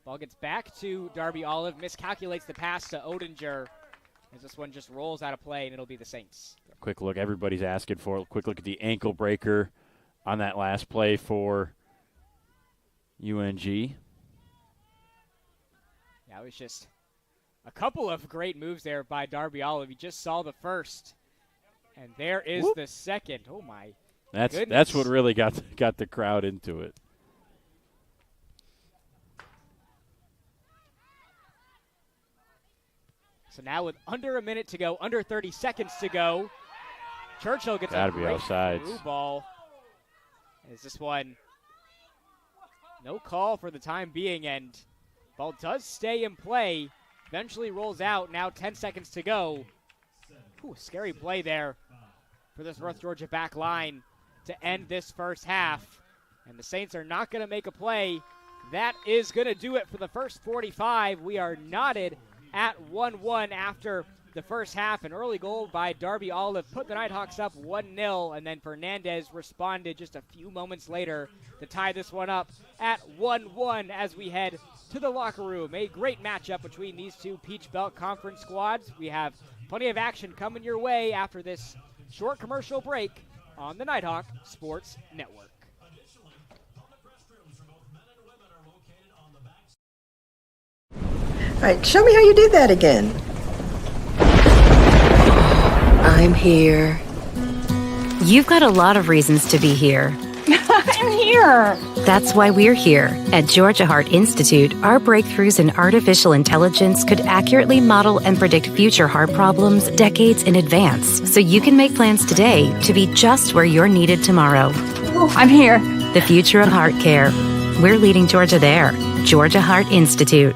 Ball gets back to Darby Olive, miscalculates the pass to Odinger as this one just rolls out of play, and it'll be the Saints. A quick look, everybody's asking for it. Quick look at the ankle breaker on that last play for UNG. Yeah, it was just a couple of great moves there by Darby Olive. You just saw the first, and there is the second. Oh, my goodness. That's what really got the crowd into it. So now with under a minute to go, under 30 seconds to go, Churchill gets a great through ball. Is this one? No call for the time being, and ball does stay in play. Eventually rolls out. Now 10 seconds to go. Ooh, scary play there for this North Georgia back line to end this first half. And the Saints are not going to make a play. That is going to do it for the first 45. We are knotted at 1-1 after the first half. An early goal by Darby Olive put the Nighthawks up 1-0, and then Fernandez responded just a few moments later to tie this one up at 1-1 as we head to the locker room. A great matchup between these two Peach Belt Conference squads. We have plenty of action coming your way after this short commercial break on the Nighthawk Sports Network. All right, show me how you did that again. I'm here. You've got a lot of reasons to be here. I'm here. That's why we're here. At Georgia Heart Institute, our breakthroughs in artificial intelligence could accurately model and predict future heart problems decades in advance, so you can make plans today to be just where you're needed tomorrow. Oh, I'm here. The future of heart care. We're leading Georgia there. Georgia Heart Institute.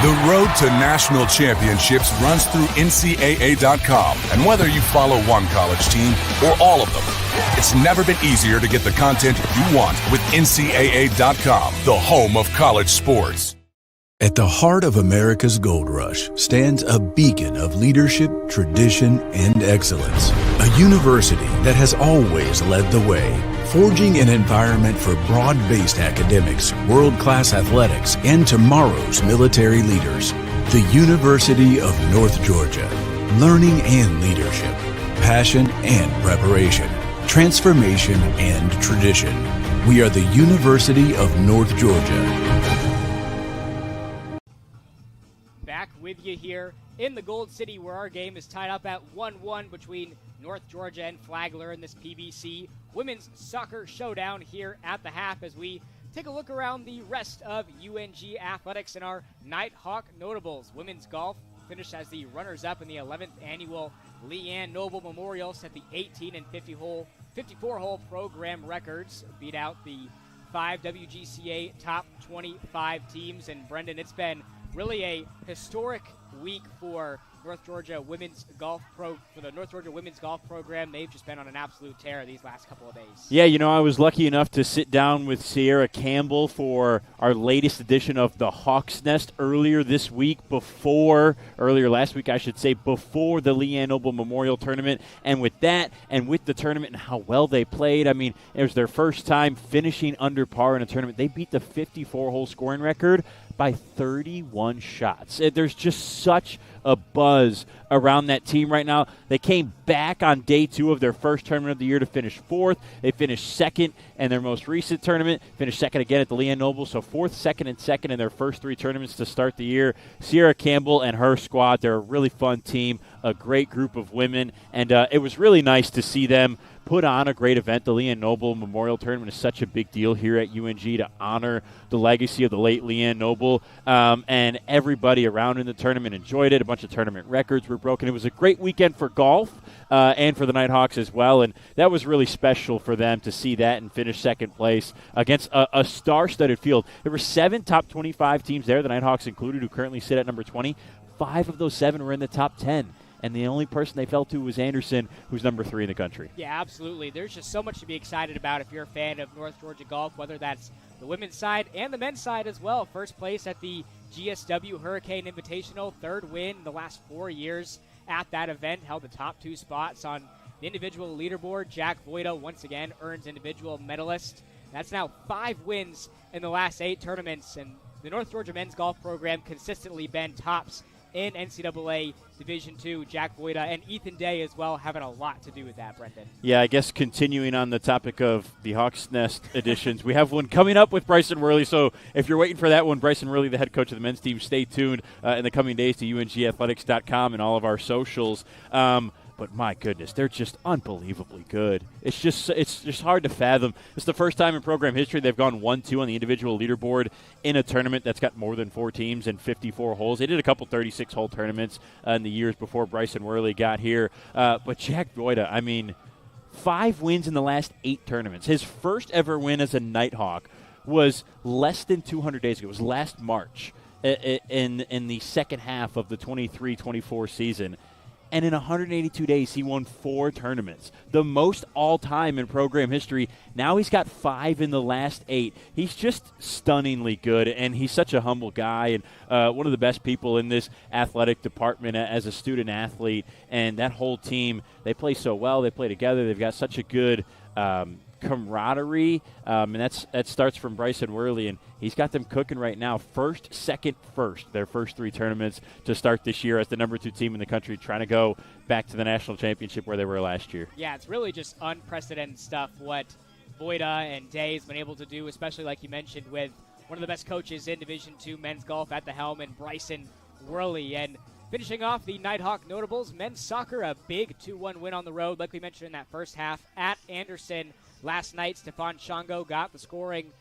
The road to national championships runs through NCAA.com. And whether you follow one college team or all of them, it's never been easier to get the content you want with NCAA.com, the home of college sports. At the heart of America's gold rush stands a beacon of leadership, tradition, and excellence. A university that has always led the way, forging an environment for broad-based academics, world-class athletics, and tomorrow's military leaders. The University of North Georgia. Learning and leadership, passion and preparation, transformation and tradition. We are the University of North Georgia. Back with you here in the Gold City, where our game is tied up at 1-1 between North Georgia and Flagler in this PBC Women's Soccer Showdown here at the half, as we take a look around the rest of UNG athletics and our Nighthawk notables. Women's golf finished as the runners-up in the 11th annual Leanne Noble Memorial, set the 18 and 54-hole program records, beat out the 5 WGCA top 25 teams. And Brendan, it's been really a historic week for North Georgia women's golf program. They've just been on an absolute tear these last couple of days. Yeah, I was lucky enough to sit down with Sierra Campbell for our latest edition of the Hawk's Nest earlier last week, before the Leanne Noble Memorial Tournament. And with that, and with the tournament and how well they played, I mean, it was their first time finishing under par in a tournament. They beat the 54-hole scoring record by 31 shots. There's just such a buzz around that team right now. They came back on day 2 of their first tournament of the year to finish 4th. They finished 2nd in their most recent tournament, finished 2nd again at the Leanne Noble, so 4th, 2nd, and 2nd in their first 3 tournaments to start the year. Sierra Campbell and her squad, they're a really fun team, a great group of women, and it was really nice to see them put on a great event. The Leanne Noble Memorial Tournament is such a big deal here at UNG to honor the legacy of the late Leanne Noble, and everybody around in the tournament enjoyed it. A bunch of tournament records were broken. It was a great weekend for golf and for the Nighthawks as well, and that was really special for them to see that and finish 2nd place against a star-studded field. There were 7 top 25 teams there, the Nighthawks included, who currently sit at number 20. 5 of those 7 were in the top 10. And the only person they fell to was Anderson, who's number 3 in the country. Yeah, absolutely. There's just so much to be excited about if you're a fan of North Georgia golf, whether that's the women's side and the men's side as well. First place at the GSW Hurricane Invitational, 3rd win in the last 4 years at that event, held the top 2 spots on the individual leaderboard. Jack Voida once again earns individual medalist. That's now 5 wins in the last 8 tournaments, and the North Georgia men's golf program consistently been tops in NCAA Division II. Jack Voida and Ethan Day as well having a lot to do with that, Brendan. Yeah, I guess continuing on the topic of the Hawks Nest editions, we have one coming up with Bryson Worley. So if you're waiting for that one, Bryson Worley, the head coach of the men's team, stay tuned in the coming days to ungathletics.com and all of our socials. But my goodness, they're just unbelievably good. It's just hard to fathom. It's the first time in program history they've gone 1-2 on the individual leaderboard in a tournament that's got more than 4 teams and 54 holes. They did a couple 36-hole tournaments in the years before Bryson Worley got here. But Jack Voida, I mean, 5 wins in the last 8 tournaments. His first ever win as a Nighthawk was less than 200 days ago. It was last March in the second half of the 23-24 season. And in 182 days, he won 4 tournaments, the most all-time in program history. Now he's got 5 in the last 8. He's just stunningly good, and he's such a humble guy and one of the best people in this athletic department as a student athlete. And that whole team, they play so well. They play together. They've got such a good camaraderie, and that starts from Bryson Worley, and he's got them cooking right now. 1st, 2nd, 1st, their first 3 tournaments to start this year as the number 2 team in the country, trying to go back to the national championship where they were last year. Yeah, it's really just unprecedented stuff what Voida and Day has been able to do, especially like you mentioned with one of the best coaches in Division II men's golf at the helm, and Bryson Worley. And finishing off the Nighthawk notables, men's soccer, a big 2-1 win on the road, like we mentioned in that first half at Anderson. Last night, Stefan Shango got the scoring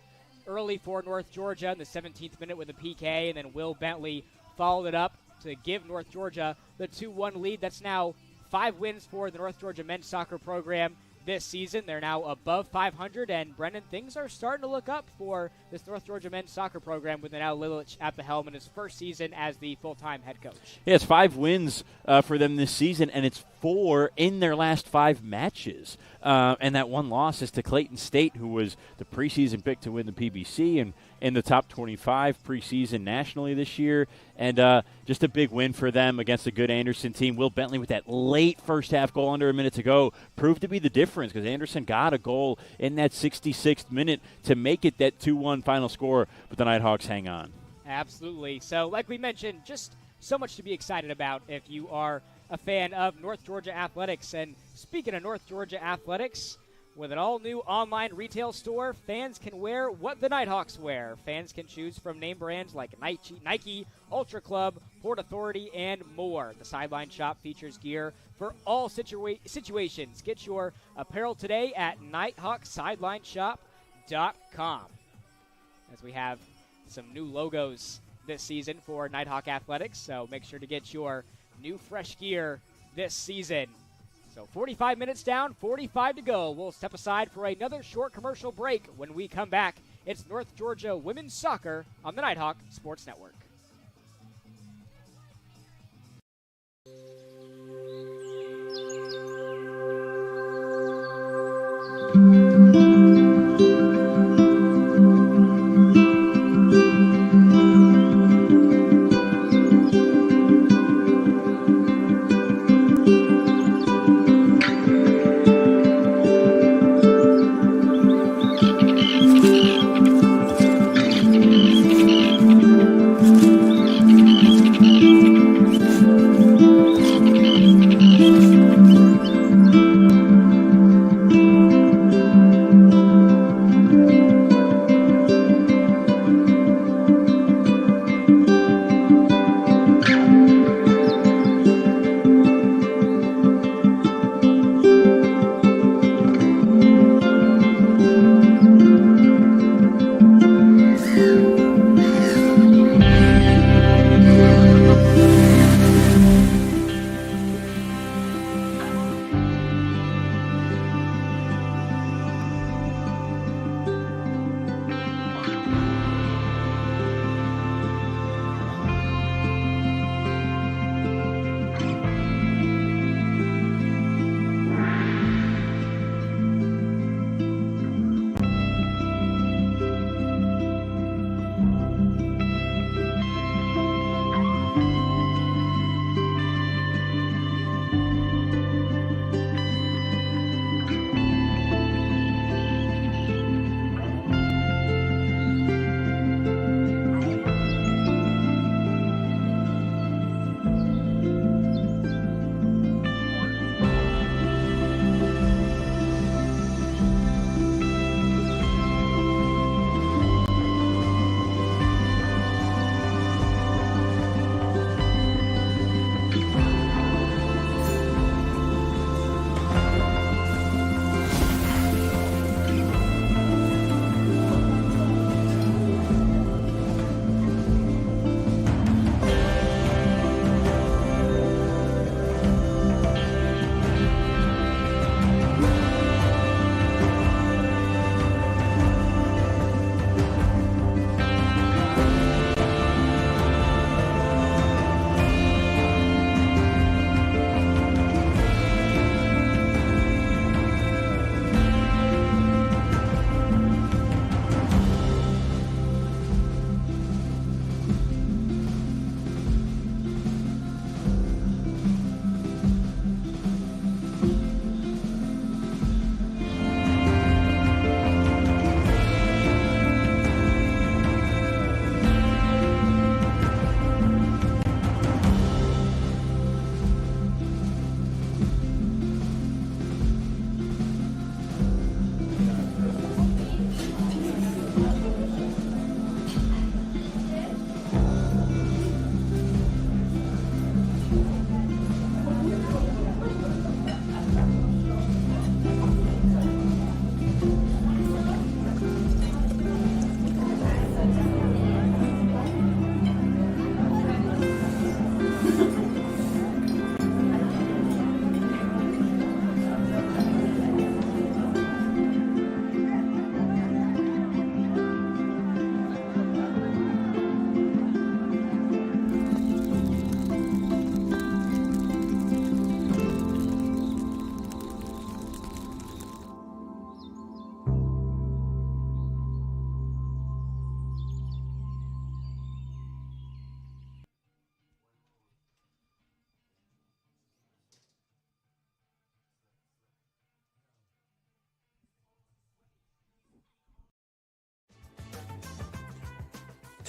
early for North Georgia in the 17th minute with a PK, and then Will Bentley followed it up to give North Georgia the 2-1 lead. That's now 5 wins for the North Georgia men's soccer program this season. They're now above 500, and Brendan, things are starting to look up for this North Georgia men's soccer program with Al Lilich at the helm in his first season as the full-time head coach. Yeah, it's 5 wins for them this season, and it's 4 in their last 5 matches. And that one loss is to Clayton State, who was the preseason pick to win the PBC and in the top 25 preseason nationally this year. And just a big win for them against a good Anderson team. Will Bentley with that late first half goal under a minute to go proved to be the difference because Anderson got a goal in that 66th minute to make it that 2-1 final score, but the Nighthawks hang on. Absolutely. So like we mentioned, just so much to be excited about if you are a fan of North Georgia Athletics. And speaking of North Georgia Athletics, with an all-new online retail store, fans can wear what the Nighthawks wear. Fans can choose from name brands like Nike, Ultra Club, Port Authority, and more. The Sideline Shop features gear for all situations. Get your apparel today at nighthawksidelineshop.com. As we have some new logos this season for Nighthawk Athletics, so make sure to get your new fresh gear this season. So 45 minutes down, 45 to go. We'll step aside for another short commercial break. When we come back, it's North Georgia women's soccer on the Nighthawk Sports Network.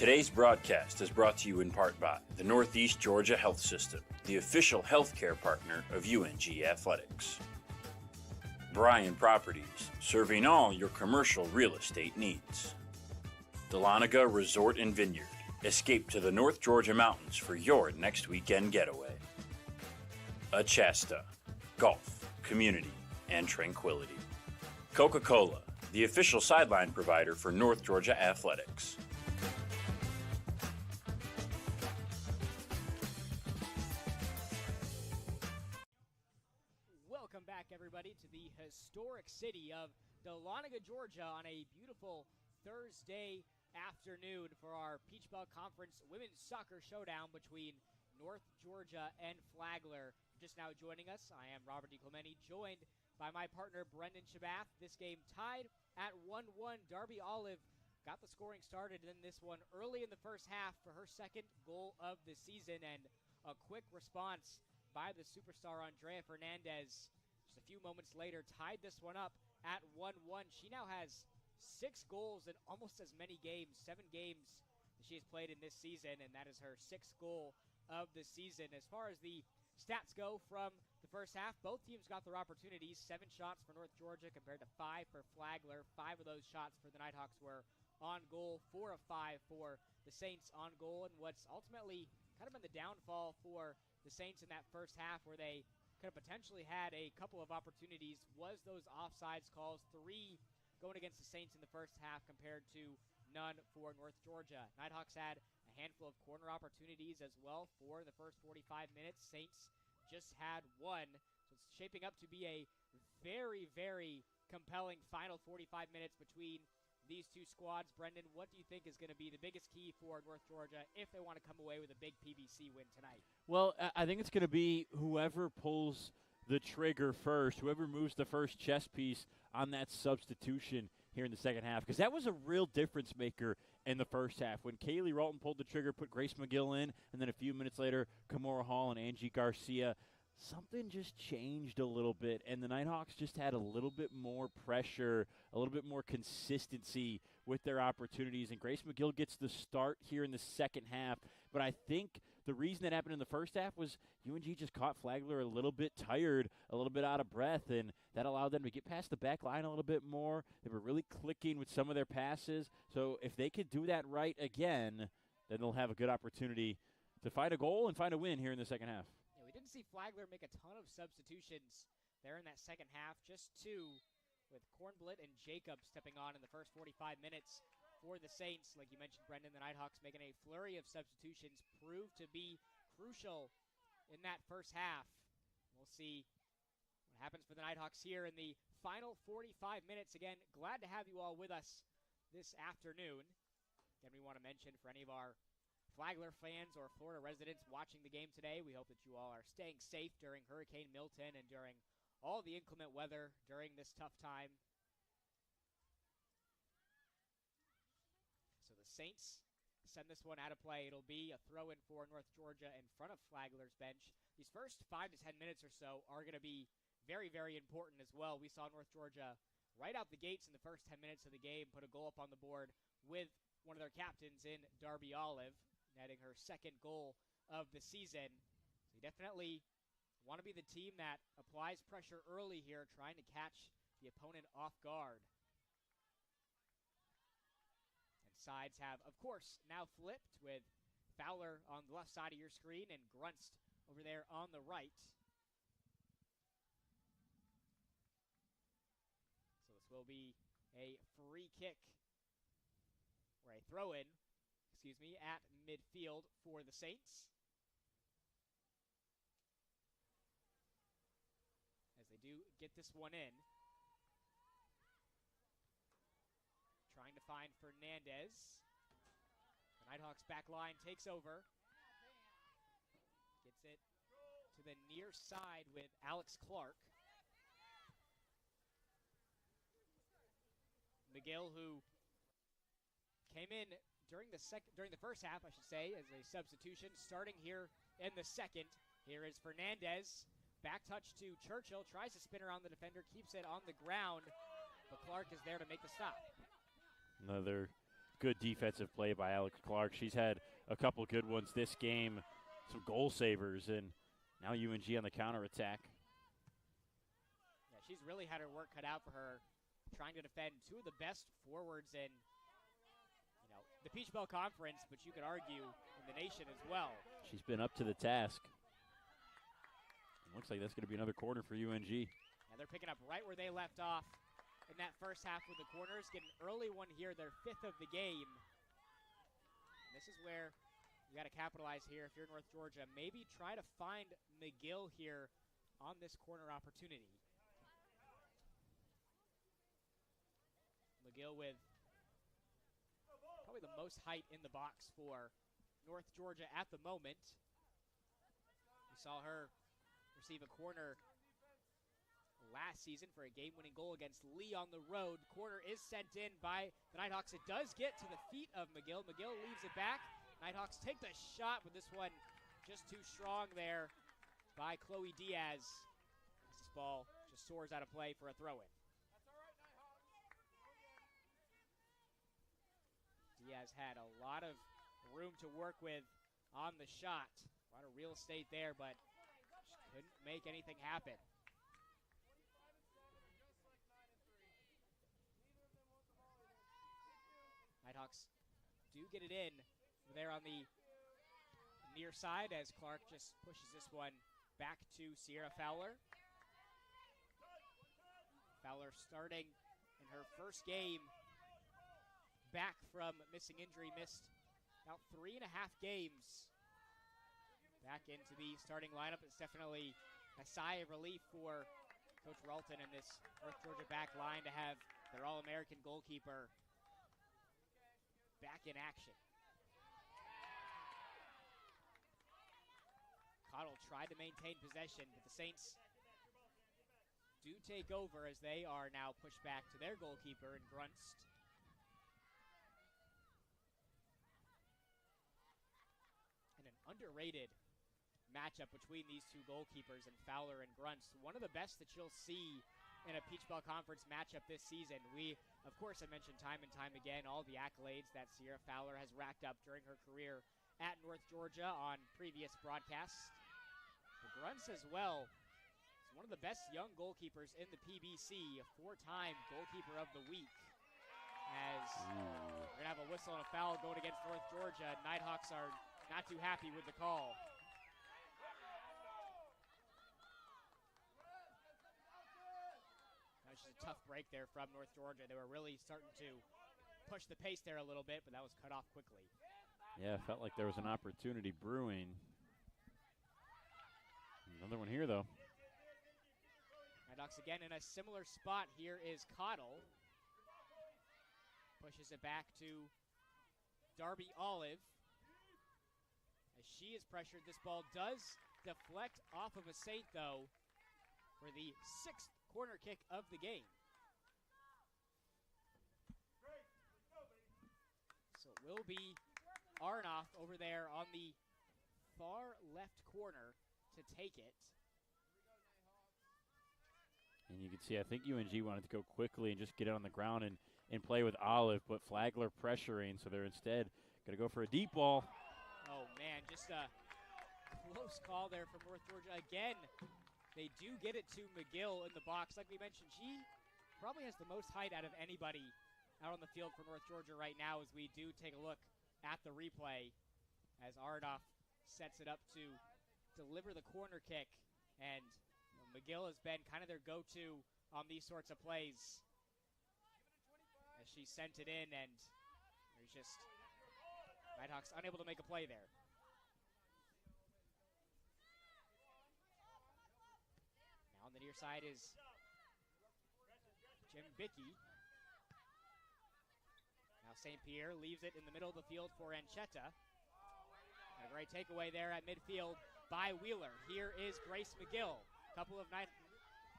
Today's broadcast is brought to you in part by the Northeast Georgia Health System, the official healthcare partner of UNG Athletics. Bryan Properties, serving all your commercial real estate needs. Dahlonega Resort and Vineyard, escape to the North Georgia mountains for your next weekend getaway. Achasta, golf, community, and tranquility. Coca-Cola, the official sideline provider for North Georgia Athletics. Welcome back, everybody, to the historic city of Dahlonega, Georgia, on a beautiful Thursday afternoon for our Peach Belt Conference Women's Soccer Showdown between North Georgia and Flagler. Just now joining us, I am Robert DiClemente, joined by my partner Brendan Shabath. This game tied at 1-1. Darby Olive got the scoring started in this one early in the first half for her second goal of the season, and a quick response by the superstar Andrea Fernandez just a few moments later tied this one up at 1-1. She now has 6 goals in almost as many games, 7 games that she has played in this season, and that is her 6th goal of the season. As far as the stats go from the first half, both teams got their opportunities. 7 shots for North Georgia compared to 5 for Flagler. 5 of those shots for the Nighthawks were on goal, 4 of 5 for the Saints on goal, and what's ultimately kind of been the downfall for the Saints in that first half, where they could have potentially had a couple of opportunities, was those offsides calls. 3 going against the Saints in the first half compared to none for North Georgia. Nighthawks had a handful of corner opportunities as well for the first 45 minutes. Saints just had 1. So it's shaping up to be a very, very compelling final 45 minutes between these two squads. Brendan, what do you think is going to be the biggest key for North Georgia if they want to come away with a big PBC win tonight? Well, I think it's going to be whoever pulls the trigger first, whoever moves the first chess piece on that substitution here in the second half, because that was a real difference maker in the first half. When Kaylee Ralton pulled the trigger, put Grace McGill in, and then a few minutes later, Kimora Hall and Angie Garcia, something just changed a little bit, and the Nighthawks just had a little bit more pressure, a little bit more consistency with their opportunities, and Grace McGill gets the start here in the second half. But I think the reason that happened in the first half was UNG just caught Flagler a little bit tired, a little bit out of breath, and that allowed them to get past the back line a little bit more. They were really clicking with some of their passes, so if they could do that right again, then they'll have a good opportunity to find a goal and find a win here in the second half. We didn't see Flagler make a ton of substitutions there in that second half, just 2, with Kornblit and Jacob stepping on in the first 45 minutes for the Saints. Like you mentioned, Brendan, the Nighthawks making a flurry of substitutions proved to be crucial in that first half. We'll see what happens for the Nighthawks here in the final 45 minutes. Again, glad to have you all with us this afternoon. Again, we want to mention for any of our Flagler fans or Florida residents watching the game today, we hope that you all are staying safe during Hurricane Milton and during all the inclement weather during this tough time. So the Saints send this one out of play. It'll be a throw-in for North Georgia in front of Flagler's bench. These first 5 to 10 minutes or so are going to be very, very important as well. We saw North Georgia right out the gates in the first 10 minutes of the game put a goal up on the board with one of their captains in Darby Olive, netting her 2nd goal of the season. So you definitely want to be the team that applies pressure early here, trying to catch the opponent off guard. And sides have, of course, now flipped with Fowler on the left side of your screen and Grunst over there on the right. So this will be a free kick, or a throw-in, at midfield for the Saints, as they do get this one in. Trying to find Fernandez. The Nighthawks back line takes over. Gets it to the near side with Alex Clark. McGill, who came in during the first half, I should say, as a substitution, starting here in the second. Here is Fernandez. Back touch to Churchill. Tries to spin around the defender. Keeps it on the ground. But Clark is there to make the stop. Another good defensive play by Alex Clark. She's had a couple good ones this game, some goal savers, and now UNG on the counterattack. Yeah, she's really had her work cut out for her, trying to defend two of the best forwards in the Peach Belt Conference, but you could argue in the nation as well. She's been up to the task. It looks like that's going to be another corner for UNG. And they're picking up right where they left off in that first half with the corners. Get an early one here, their 5th of the game. And this is where you got to capitalize here if you're North Georgia. Maybe try to find McGill here on this corner opportunity. McGill with probably the most height in the box for North Georgia at the moment. We saw her receive a corner last season for a game-winning goal against Lee on the road. Corner is sent in by the Nighthawks. It does get to the feet of McGill. McGill leaves it back. Nighthawks take the shot, but this one just too strong there by Chloe Diaz. This ball just soars out of play for a throw-in. Diaz had a lot of room to work with on the shot. A lot of real estate there, but just couldn't make anything happen. Nighthawks do get it in there on the near side as Clark just pushes this one back to Sierra Fowler. Fowler starting in her first game back from missing injury, missed about 3.5 games back into the starting lineup. It's definitely a sigh of relief for Coach Ralton and this North Georgia back line to have their All-American goalkeeper back in action. Cottle tried to maintain possession, but the Saints do take over as they are now pushed back to their goalkeeper in Grunst. And an underrated matchup between these two goalkeepers in Fowler and Grunst. One of the best that you'll see in a Peach Belt Conference matchup this season. We, of course, have mentioned time and time again all the accolades that Sierra Fowler has racked up during her career at North Georgia on previous broadcasts. But Grunst as well is one of the best young goalkeepers in the PBC, a 4-time goalkeeper of the week. As we're going to have a whistle and a foul going against North Georgia. Nighthawks are not too happy with the call. That was just a tough break there from North Georgia. They were really starting to push the pace there a little bit, but that was cut off quickly. Yeah, felt like there was an opportunity brewing. Another one here, though. Nighthawks again in a similar spot. Here is Cottle. Pushes it back to Darby Olive. As she is pressured, this ball does deflect off of a Saint, though, for the 6th corner kick of the game. So it will be Arnoff over there on the far left corner to take it. And you can see, I think UNG wanted to go quickly and just get it on the ground and play with Olive, but Flagler pressuring, so they're instead going to go for a deep ball. Oh, man, just a close call there from North Georgia. Again, they do get it to McGill in the box. Like we mentioned, she probably has the most height out of anybody out on the field for North Georgia right now as we do take a look at the replay as Arnoff sets it up to deliver the corner kick. And McGill has been kind of their go-to on these sorts of plays as she sent it in, and there's just Nighthawks unable to make a play there. Now on the near side is Jim Bickey. Now St. Pierre leaves it in the middle of the field for Anchetta. And a great takeaway there at midfield by Wheeler. Here is Grace McGill. A couple of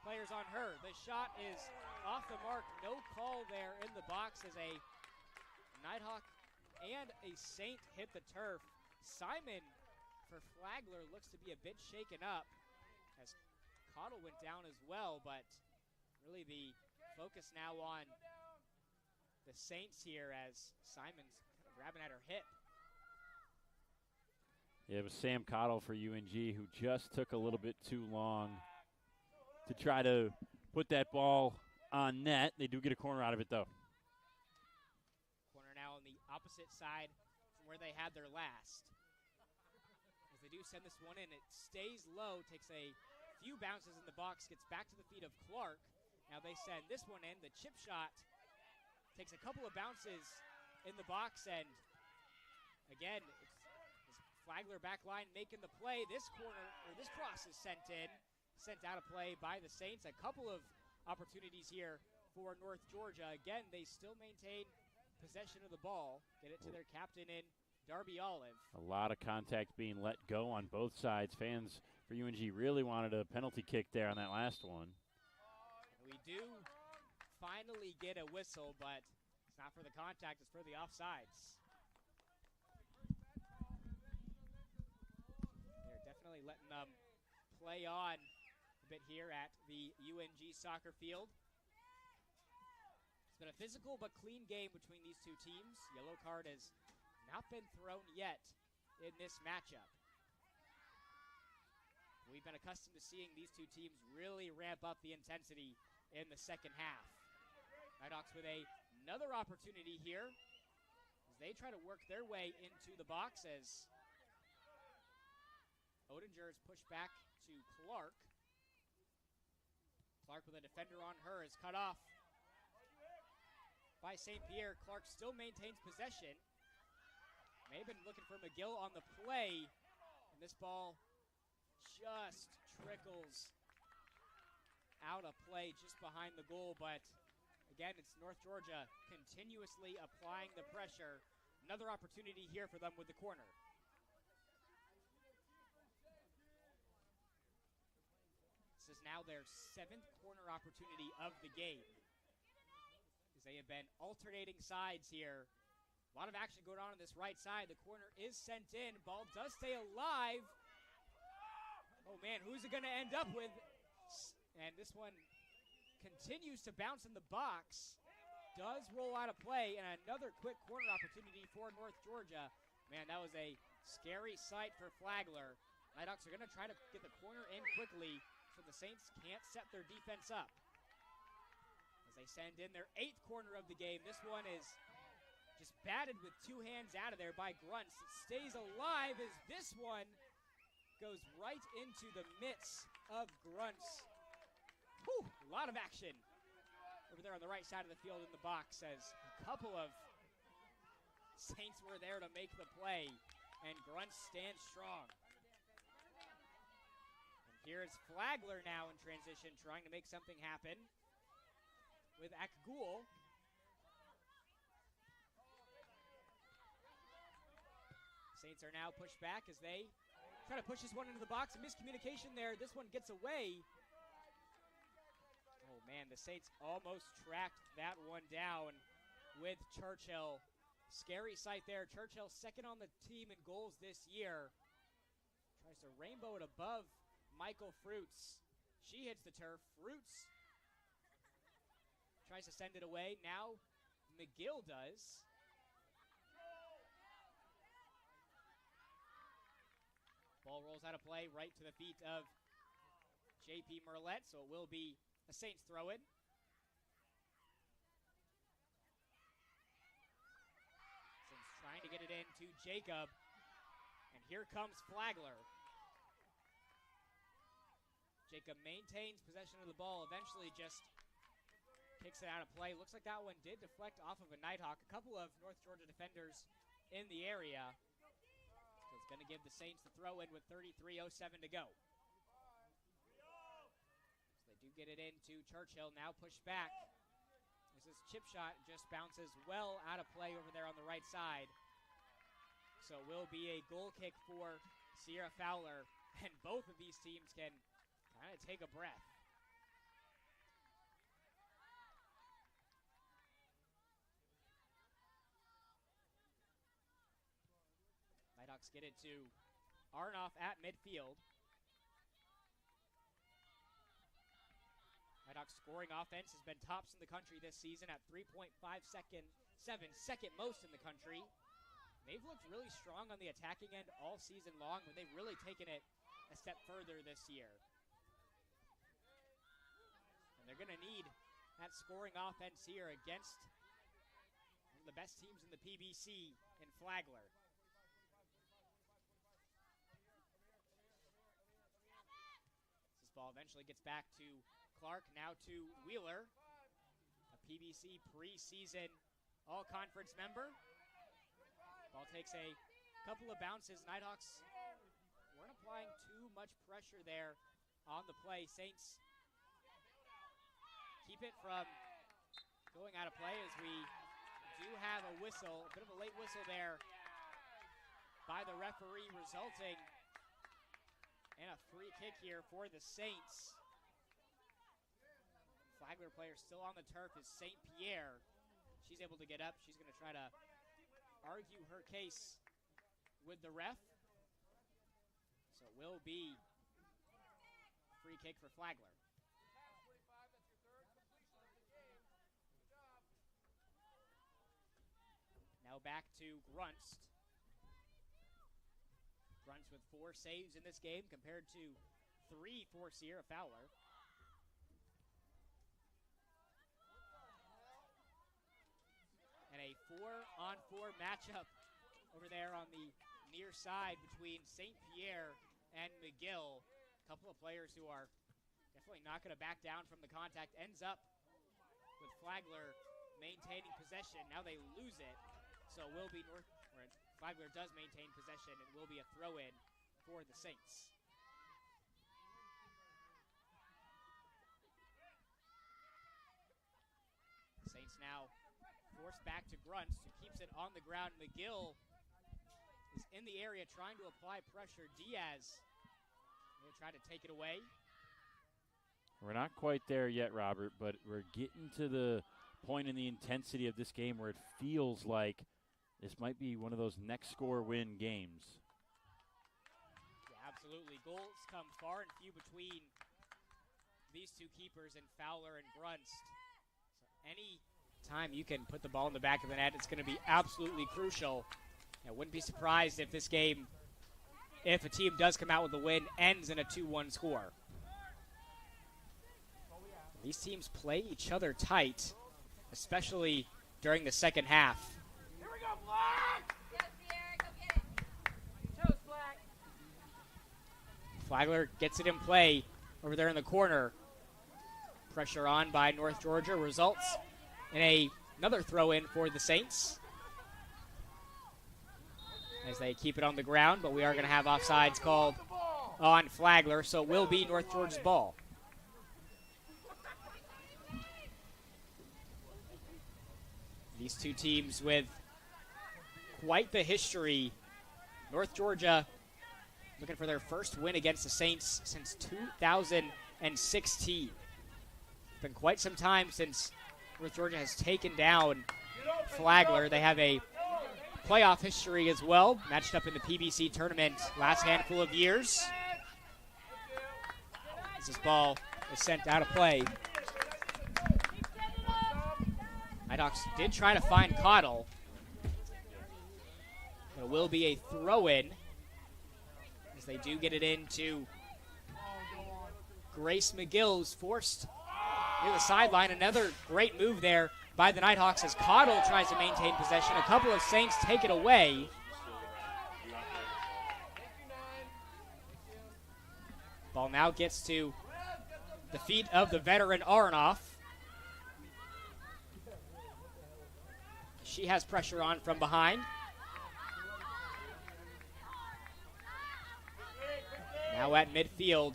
players on her. The shot is off the mark. No call there in the box as a Nighthawk and a Saint hit the turf. Simon for Flagler looks to be a bit shaken up as Cottle went down as well, but really the focus now on the the Saints here as Simon's kind of grabbing at her hip. Yeah, it was Sam Cottle for UNG who just took a little bit too long to try to put that ball on net. They do get a corner out of it, though. Corner now on the opposite side from where they had their last. As they do send this one in, it stays low, takes a few bounces in the box, gets back to the feet of Clark. Now they send this one in. The chip shot takes a couple of bounces in the box, and again, it's Flagler back line making the play. This corner, or this cross is sent out of play by the Saints. A couple of opportunities here for North Georgia. Again, they still maintain possession of the ball. Get it to their captain in Darby Olive. A lot of contact being let go on both sides. Fans for UNG really wanted a penalty kick there on that last one. And we do finally get a whistle, but it's not for the contact, it's for the offsides. They're definitely letting them play on a bit here at the UNG soccer field. It's been a physical but clean game between these two teams. Yellow card has not been thrown yet in this matchup. We've been accustomed to seeing these two teams really ramp up the intensity in the second half. Nighthawks with another opportunity here as they try to work their way into the box as Odinger is pushed back to Clark. Clark with a defender on her is cut off by St. Pierre. Clark still maintains possession. May have been looking for McGill on the play, and this ball just trickles out of play just behind the goal, but again, it's North Georgia continuously applying the pressure. Another opportunity here for them with the corner. This is now their 7th corner opportunity of the game, as they have been alternating sides here. A lot of action going on this right side. The corner is sent in. Ball does stay alive. Oh, man, who's it going to end up with? And this one continues to bounce in the box. Does roll out of play, and another quick corner opportunity for North Georgia. Man, that was a scary sight for Flagler. Nighthawks are going to try to get the corner in quickly so the Saints can't set their defense up. As they send in their 8th corner of the game. This one is just batted with 2 hands out of there by Grunts. It stays alive as this one goes right into the midst of Grunts. Whew, a lot of action over there on the right side of the field in the box as a couple of Saints were there to make the play, and Grunts stands strong. And here's Flagler now in transition, trying to make something happen with Akgul. Saints are now pushed back as they try to push this one into the box. A miscommunication there. This one gets away. Oh, man, the Saints almost tracked that one down with Churchill. Scary sight there. Churchill second on the team in goals this year. Tries to rainbow it above Michael Fruits. She hits the turf. Fruits tries to send it away. Now McGill does. Ball rolls out of play right to the feet of J.P. Merlette, so it will be a Saints throw-in. Saints trying to get it in to Jacob, and here comes Flagler. Jacob maintains possession of the ball, eventually just kicks it out of play. Looks like that one did deflect off of a Nighthawk. A couple of North Georgia defenders in the area. So it's going to give the Saints the throw-in with 33:07 to go. So they do get it into Churchill, now pushed back. As this chip shot just bounces well out of play over there on the right side. So it will be a goal kick for Sierra Fowler, and both of these teams can kind of take a breath. Nighthawks get it to Arnoff at midfield. Nighthawks scoring offense has been tops in the country this season at 3.57, second most in the country. They've looked really strong on the attacking end all season long, but they've really taken it a step further this year. And they're going to need that scoring offense here against one of the best teams in the PBC in Flagler. This ball eventually gets back to Clark, now to Wheeler, a PBC preseason all-conference member. Ball takes a couple of bounces. Nighthawks weren't applying too much pressure there on the play. Saints keep it from going out of play as we do have a whistle, a bit of a late whistle there by the referee, resulting in a free kick here for the Saints. Flagler player still on the turf is St. Pierre. She's able to get up. She's going to try to argue her case with the ref. So it will be a free kick for Flagler. Now back to Grunst. Grunst with 4 saves in this game compared to 3 for Sierra Fowler. And a 4-on-4 matchup over there on the near side between St. Pierre and McGill. A couple of players who are definitely not going to back down from the contact. Ends up with Flagler maintaining possession. Now they lose it. So will be Flagler does maintain possession. It will be a throw-in for the Saints. Saints now forced back to Grunst, who keeps it on the ground. McGill is in the area trying to apply pressure. Diaz will try to take it away. We're not quite there yet, Robert, but we're getting to the point in the intensity of this game where it feels like this might be one of those next score win games. Yeah, absolutely. Goals come far and few between these two keepers in Fowler and Grunst. So any time you can put the ball in the back of the net, it's going to be absolutely crucial. I wouldn't be surprised if this game, if a team does come out with a win, ends in a 2-1 score. These teams play each other tight, especially during the second half. Here we go, Black! Yes, Pierre, go get it. Toes, Black. Flagler gets it in play over there in the corner. Pressure on by North Georgia results in another throw-in for the Saints as they keep it on the ground, but we are going to have offsides called on Flagler, so it will be North Georgia's ball. These two teams with quite the history. North Georgia looking for their first win against the Saints since 2016. It's been quite some time since North Georgia has taken down Flagler. They have a playoff history as well, matched up in the PBC tournament last handful of years. As this ball is sent out of play. Nighthawks did try to find Cottle. It will be a throw-in as they do get it into Grace McGill, who's forced near the sideline. Another great move there by the Nighthawks as Cottle tries to maintain possession. A couple of Saints take it away. Ball now gets to the feet of the veteran Aronoff. She has pressure on from behind. Now at midfield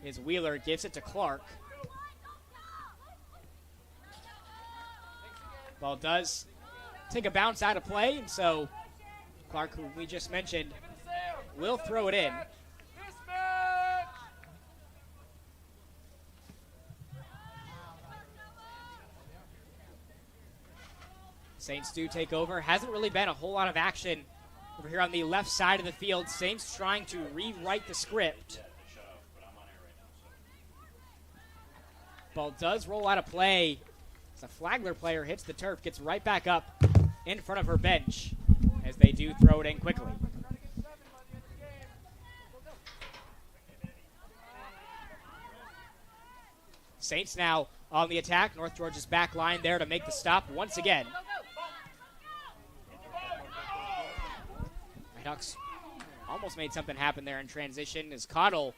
is Wheeler, gives it to Clark. Ball does take a bounce out of play, and so Clark, who we just mentioned, will throw it in. Saints do take over. Hasn't really been a whole lot of action over here on the left side of the field. Saints trying to rewrite the script. Ball does roll out of play. As a Flagler player hits the turf, gets right back up in front of her bench as they do throw it in quickly. Saints now on the attack. North Georgia's back line there to make the stop once again. Nighthawks almost made something happen there in transition as Cottle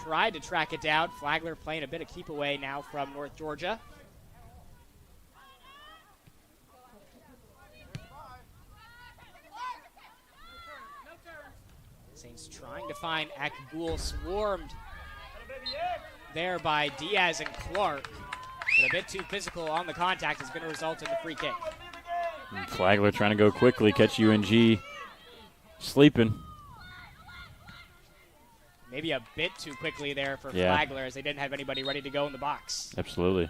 tried to track it down. Flagler playing a bit of keep away now from North Georgia. Saints trying to find Akgul, swarmed there by Diaz and Clark. But a bit too physical on the contact is going to result in the free kick. And Flagler trying to go quickly, catch UNG sleeping. Maybe a bit too quickly there for Flagler as they didn't have anybody ready to go in the box. Absolutely.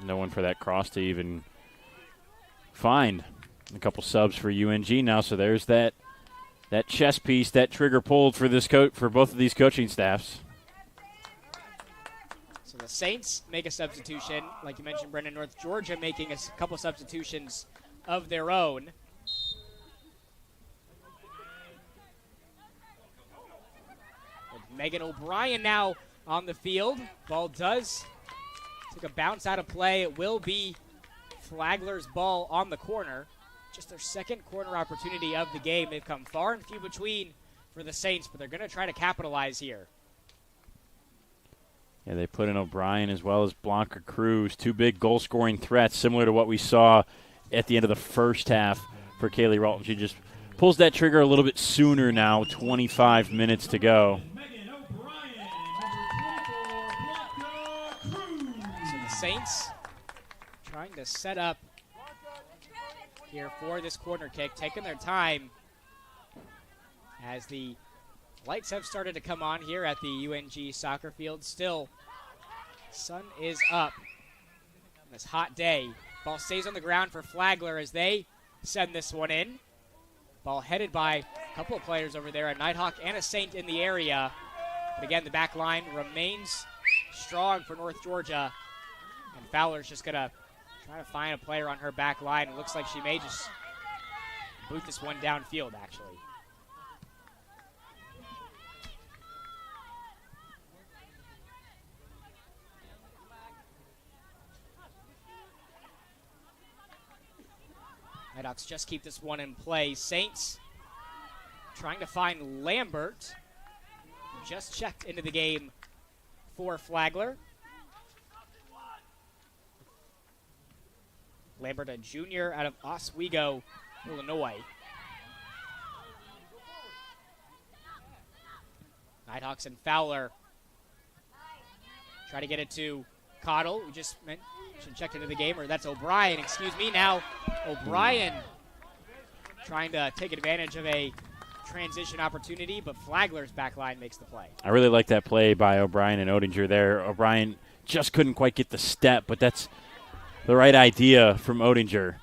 No one for that cross to even find. A couple subs for UNG now, so there's that chess piece, that trigger pulled for this for both of these coaching staffs. So the Saints make a substitution, like you mentioned, Brendan. North Georgia making a couple substitutions of their own. With Megan O'Brien now on the field. Ball does take a bounce out of play. It will be Flagler's ball on the corner. Just their second corner opportunity of the game. They've come far and few between for the Saints, but they're going to try to capitalize here. Yeah, they put in O'Brien as well as Blanca Cruz, two big goal-scoring threats, similar to what we saw at the end of the first half for Kaylee Ralton. She just pulls that trigger a little bit sooner now, 25 minutes to go. So the Saints trying to set up here for this corner kick, taking their time as the lights have started to come on here at the UNG soccer field. Still, sun is up on this hot day. Ball stays on the ground for Flagler as they send this one in. Ball headed by a couple of players over there, a Nighthawk and a Saint in the area. But again, the back line remains strong for North Georgia. And Fowler's just going to try to find a player on her back line. It looks like she may just boot this one downfield, actually. Nighthawks just keep this one in play. Saints trying to find Lambert, who just checked into the game for Flagler. Lambert, a junior out of Oswego, Illinois. Nighthawks and Fowler try to get it to Cottle, who just checked into the game, or that's O'Brien, excuse me. Now O'Brien trying to take advantage of a transition opportunity, but Flagler's back line makes the play. I really like that play by O'Brien and Odinger there. O'Brien just couldn't quite get the step, but that's the right idea from Odinger.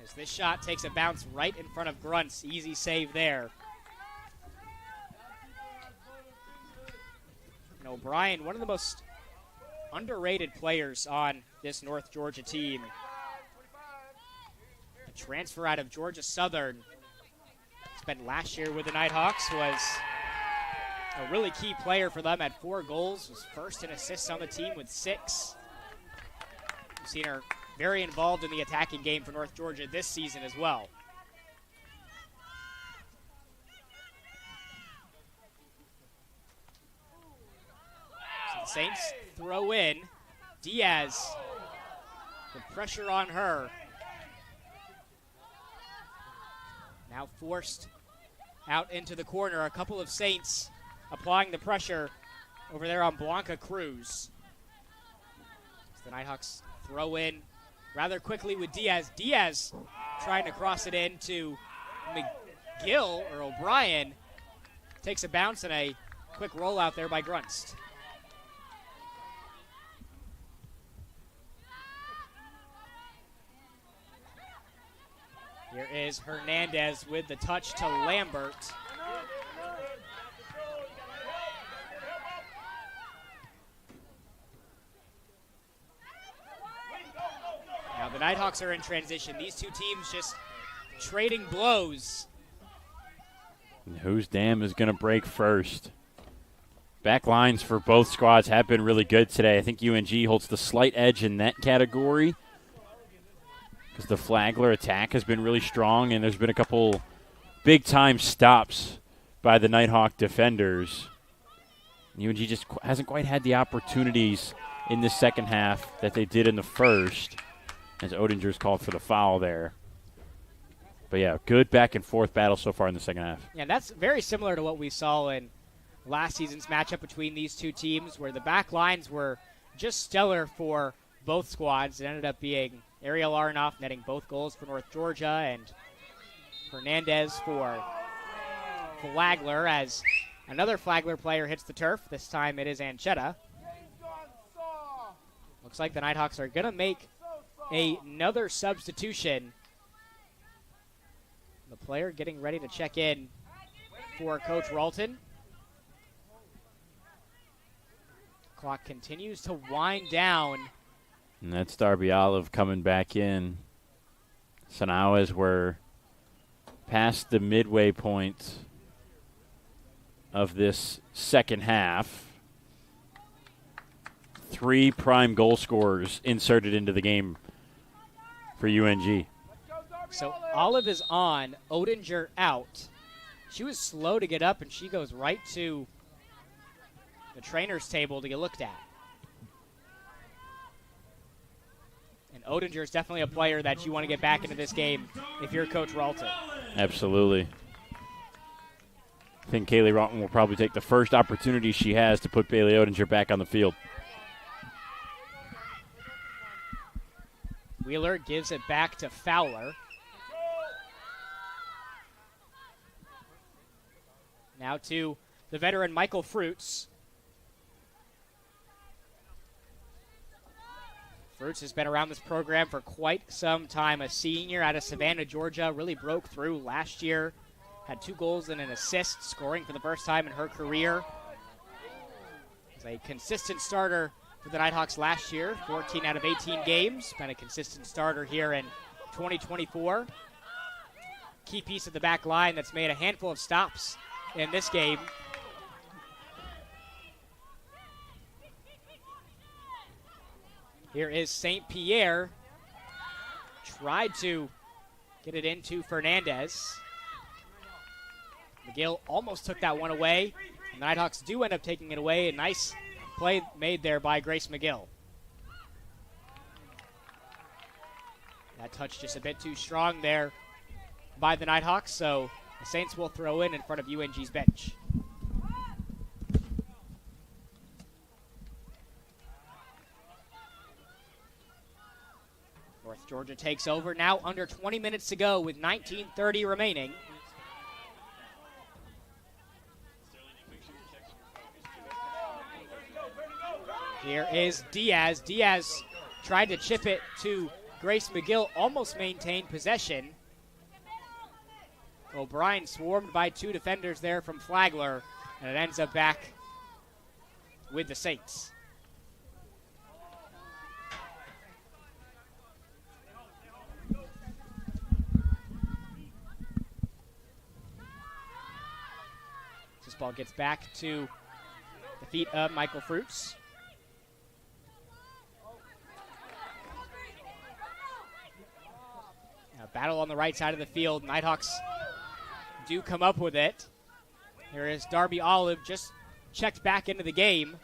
As this shot takes a bounce right in front of Grunts. Easy save there. And O'Brien, one of the most underrated players on this North Georgia team. A transfer out of Georgia Southern. Spent last year with the Nighthawks, was a really key player for them, had 4 goals, was first in assists on the team with 6. We've seen her very involved in the attacking game for North Georgia this season as well. So the Saints throw in. Diaz, the pressure on her. Now forced out into the corner. A couple of Saints applying the pressure over there on Blanca Cruz. The Nighthawks throw in rather quickly with Diaz. Diaz trying to cross it in to McGill, or O'Brien. Takes a bounce and a quick rollout there by Grunst. Here is Hernandez with the touch to Lambert. Nighthawks are in transition. These two teams just trading blows. And whose dam is going to break first? Back lines for both squads have been really good today. I think UNG holds the slight edge in that category because the Flagler attack has been really strong, and there's been a couple big-time stops by the Nighthawk defenders. UNG just hasn't quite had the opportunities in the second half that they did in the first, as Odinger's called for the foul there. But, yeah, good back-and-forth battle so far in the second half. Yeah, that's very similar to what we saw in last season's matchup between these two teams, where the back lines were just stellar for both squads. It ended up being Ariel Aronoff netting both goals for North Georgia and Hernandez for Flagler, as another Flagler player hits the turf. This time it is Anchetta. Looks like the Nighthawks are going to make another substitution. The player getting ready to check in for Coach Ralton. Clock continues to wind down. And that's Darby Olive coming back in. So now as we're past the midway point of this second half, 3 prime goal scorers inserted into the game for UNG. So Olive is on, Odinger out. She was slow to get up, and she goes right to the trainer's table to get looked at. And Odinger is definitely a player that you want to get back into this game if you're Coach Ralton. Absolutely. I think Kaylee Ralton will probably take the first opportunity she has to put Bailey Odinger back on the field. Wheeler gives it back to Fowler. Now to the veteran Michael Fruits. Fruits has been around this program for quite some time. A senior out of Savannah, Georgia, really broke through last year. Had 2 goals and an assist, scoring for the first time in her career. Was a consistent starter for the Nighthawks last year, 14 out of 18 games. Been a consistent starter here in 2024. Key piece of the back line that's made a handful of stops in this game. Here is St. Pierre. Tried to get it into Fernandez. McGill almost took that one away. The Nighthawks do end up taking it away. A nice play made there by Grace McGill. That touch just a bit too strong there by the Nighthawks, so the Saints will throw in front of UNG's bench. North Georgia takes over now, under 20 minutes to go with 19:30 remaining. Here is Diaz. Diaz tried to chip it to Grace McGill, almost maintained possession. O'Brien swarmed by 2 defenders there from Flagler, and it ends up back with the Saints. This ball gets back to the feet of Michael Fruits. Now, battle on the right side of the field. Nighthawks do come up with it. Here is Darby Olive, just checked back into the game.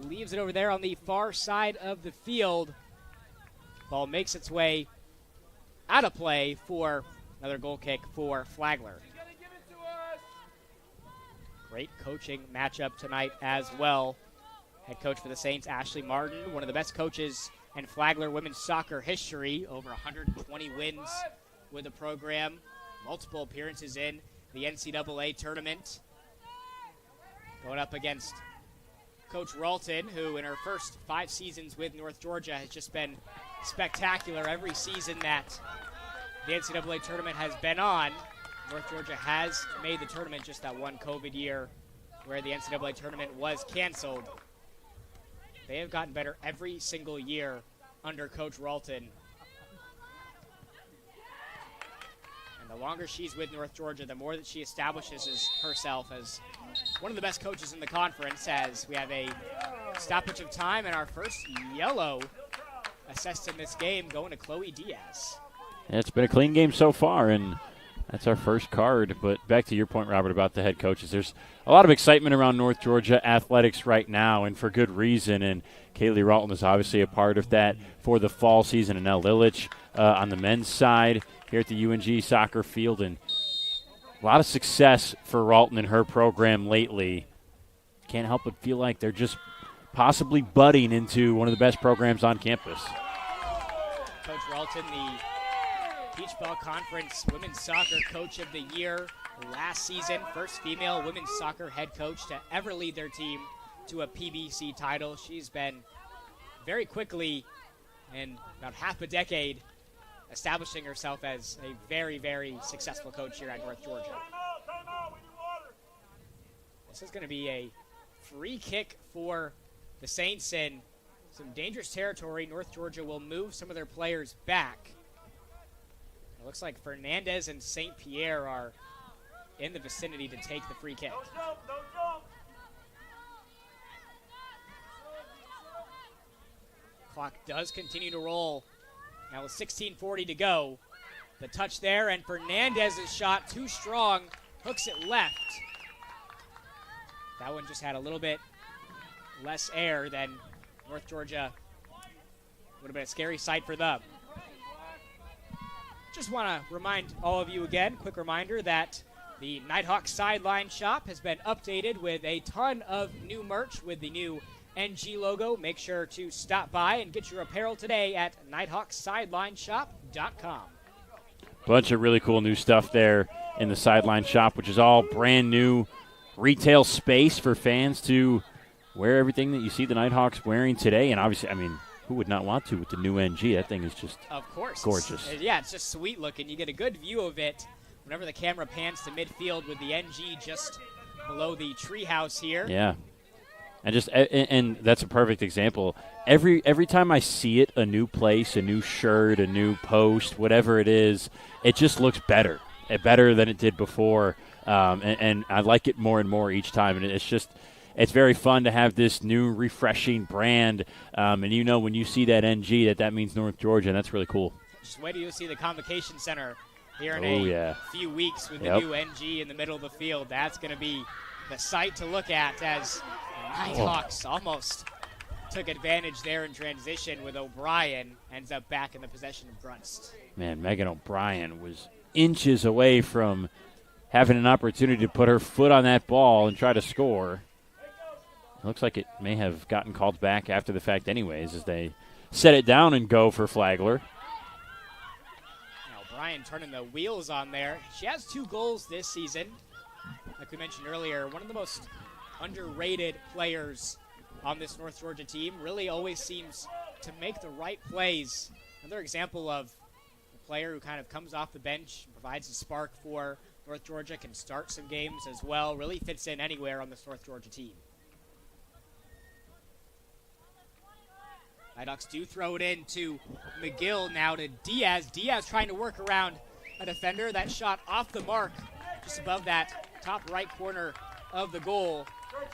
Leaves it over there on the far side of the field. Ball makes its way out of play for another goal kick for Flagler. Great coaching matchup tonight as well. Head coach for the Saints, Ashley Martin, one of the best coaches in Flagler women's soccer history. Over 120 wins with the program. Multiple appearances in the NCAA tournament. Going up against Coach Ralton, who in her first 5 seasons with North Georgia has just been spectacular. Every season that the NCAA tournament has been on, North Georgia has made the tournament, just that one COVID year where the NCAA tournament was canceled. They have gotten better every single year under Coach Ralton. And the longer she's with North Georgia, the more that she establishes herself as one of the best coaches in the conference, as we have a stoppage of time and our first yellow assessed in this game going to Chloe Diaz. Yeah, it's been a clean game so far, and that's our first card. But back to your point, Robert, about the head coaches. There's a lot of excitement around North Georgia athletics right now, and for good reason. And Kaylee Ralton is obviously a part of that for the fall season. And now Lilich on the men's side here at the UNG soccer field. And a lot of success for Ralton and her program lately. Can't help but feel like they're just possibly budding into one of the best programs on campus. Coach Ralton, the Peach Ball Conference Women's Soccer Coach of the Year last season, first female women's soccer head coach to ever lead their team to a PBC title. She's been very quickly, in about half a decade, establishing herself as a very, very successful coach here at North Georgia. This is going to be a free kick for the Saints in some dangerous territory. North Georgia will move some of their players back. It looks like Fernandez and St. Pierre are in the vicinity to take the free kick. Clock does continue to roll. Now with 16:40 to go. The touch there, and Fernandez's shot too strong, hooks it left. That one just had a little bit less air than North Georgia. Would have been a scary sight for them. Just want to remind all of you again, quick reminder that the Nighthawk sideline shop has been updated with a ton of new merch with the new NG logo. Make sure to stop by and get your apparel today at nighthawksidelineShop.com. Bunch of really cool new stuff there in the sideline shop, which is all brand new retail space for fans to wear everything that you see the Nighthawks wearing today. And obviously, I mean, who would not want to with the new NG? That thing is just of course gorgeous. It's just sweet looking. You get a good view of it whenever the camera pans to midfield with the NG just below the treehouse here. Yeah. And that's a perfect example. Every time I see it, a new place, a new shirt, a new post, whatever it is, it just looks better than it did before. And I like it more and more each time. And it's very fun to have this new refreshing brand. And when you see that NG, that means North Georgia, and that's really cool. Just wait till you see the Convocation Center here in few weeks with the new NG in the middle of the field. That's going to be the sight to look at, as Nighthawks almost took advantage there in transition with O'Brien, ends up back in the possession of Grunst. Man, Megan O'Brien was inches away from having an opportunity to put her foot on that ball and try to score. It looks like it may have gotten called back after the fact anyways, as they set it down and go for Flagler. Now O'Brien turning the wheels on there. She has 2 goals this season. Like we mentioned earlier, one of the most underrated players on this North Georgia team. Really always seems to make the right plays. Another example of a player who kind of comes off the bench, provides a spark for North Georgia, can start some games as well. Really fits in anywhere on this North Georgia team. Nighthawks do throw it in to McGill, now to Diaz. Diaz trying to work around a defender. That shot off the mark, just above that top right corner of the goal.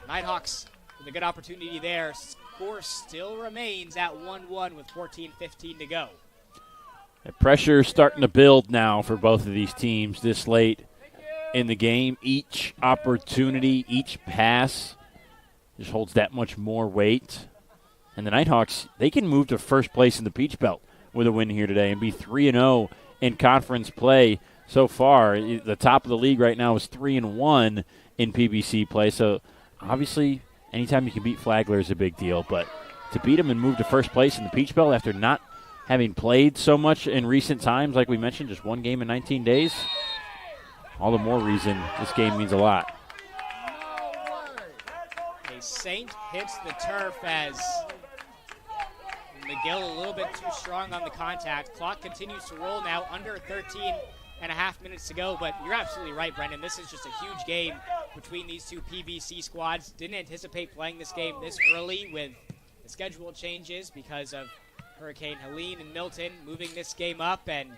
Nighthawks with a good opportunity there. Score still remains at 1-1 with 14:15 to go. The pressure starting to build now for both of these teams this late in the game. Each opportunity, each pass just holds that much more weight. And the Nighthawks, they can move to first place in the Peach Belt with a win here today and be 3-0 in conference play so far. The top of the league right now is 3-1 in PBC play. So obviously, anytime you can beat Flagler is a big deal. But to beat them and move to first place in the Peach Belt after not having played so much in recent times, like we mentioned, just one game in 19 days, all the more reason this game means a lot. A Saint hits the turf as McGill a little bit too strong on the contact. Clock continues to roll now, under 13 and a half minutes to go. But you're absolutely right, Brendan. This is just a huge game between these two PBC squads. Didn't anticipate playing this game this early with the schedule changes because of Hurricane Helene and Milton moving this game up, and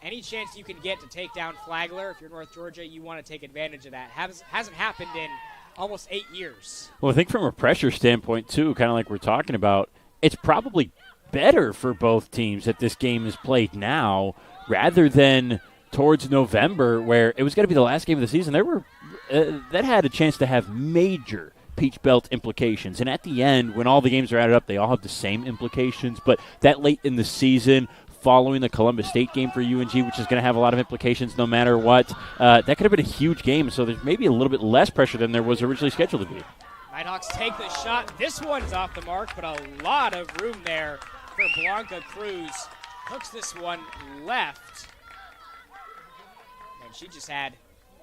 any chance you can get to take down Flagler, if you're North Georgia, you want to take advantage of that. Hasn't happened in almost 8 years. Well, I think from a pressure standpoint, too, kind of like we're talking about, it's probably better for both teams that this game is played now rather than towards November, where it was going to be the last game of the season. There were that had a chance to have major Peach Belt implications. And at the end, when all the games are added up, they all have the same implications. But that late in the season, following the Columbus State game for UNG, which is going to have a lot of implications no matter what, that could have been a huge game. So there's maybe a little bit less pressure than there was originally scheduled to be. Nighthawks take the shot. This one's off the mark, but a lot of room there for Blanca Cruz. Hooks this one left. And she just had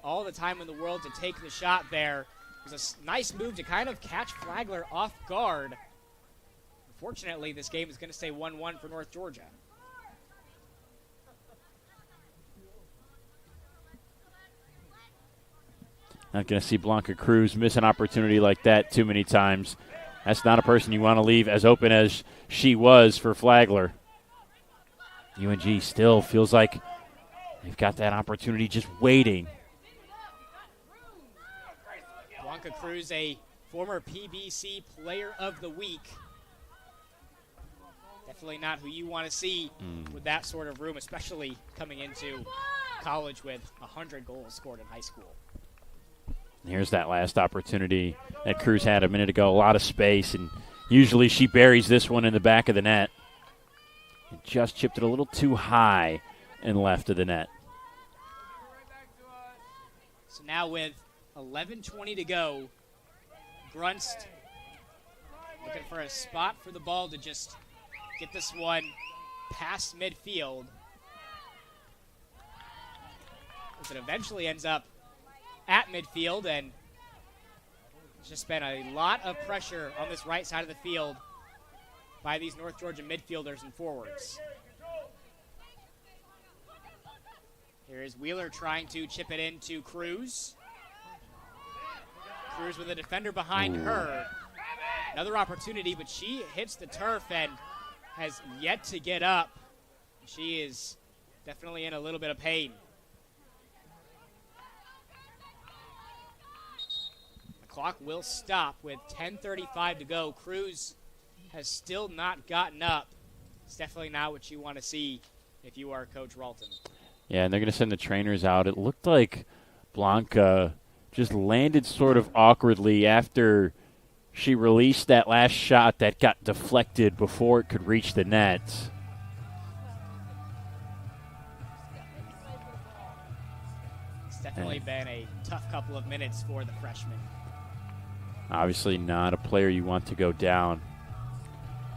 all the time in the world to take the shot there. It was a nice move to kind of catch Flagler off guard. Unfortunately, this game is going to stay 1-1 for North Georgia. Not going to see Blanca Cruz miss an opportunity like that too many times. That's not a person you want to leave as open as she was for Flagler. UNG still feels like they've got that opportunity just waiting. Blanca Cruz, a former PBC Player of the Week. Definitely not who you want to see with that sort of room, especially coming into college with 100 goals scored in high school. Here's that last opportunity that Cruz had a minute ago. A lot of space, and usually she buries this one in the back of the net. And just chipped it a little too high and left of the net. So now with 11:20 to go, Grunst looking for a spot for the ball to just get this one past midfield. As it eventually ends up at midfield, and it's just been a lot of pressure on this right side of the field by these North Georgia midfielders and forwards. Here is Wheeler trying to chip it into Cruz. Cruz with a defender behind her. Another opportunity, but she hits the turf and has yet to get up. She is definitely in a little bit of pain. Clock will stop with 10:35 to go. Cruz has still not gotten up. It's definitely not what you want to see if you are Coach Ralton. Yeah, and they're going to send the trainers out. It looked like Blanca just landed sort of awkwardly after she released that last shot that got deflected before it could reach the net. It's definitely been a tough couple of minutes for the freshman. Obviously not a player you want to go down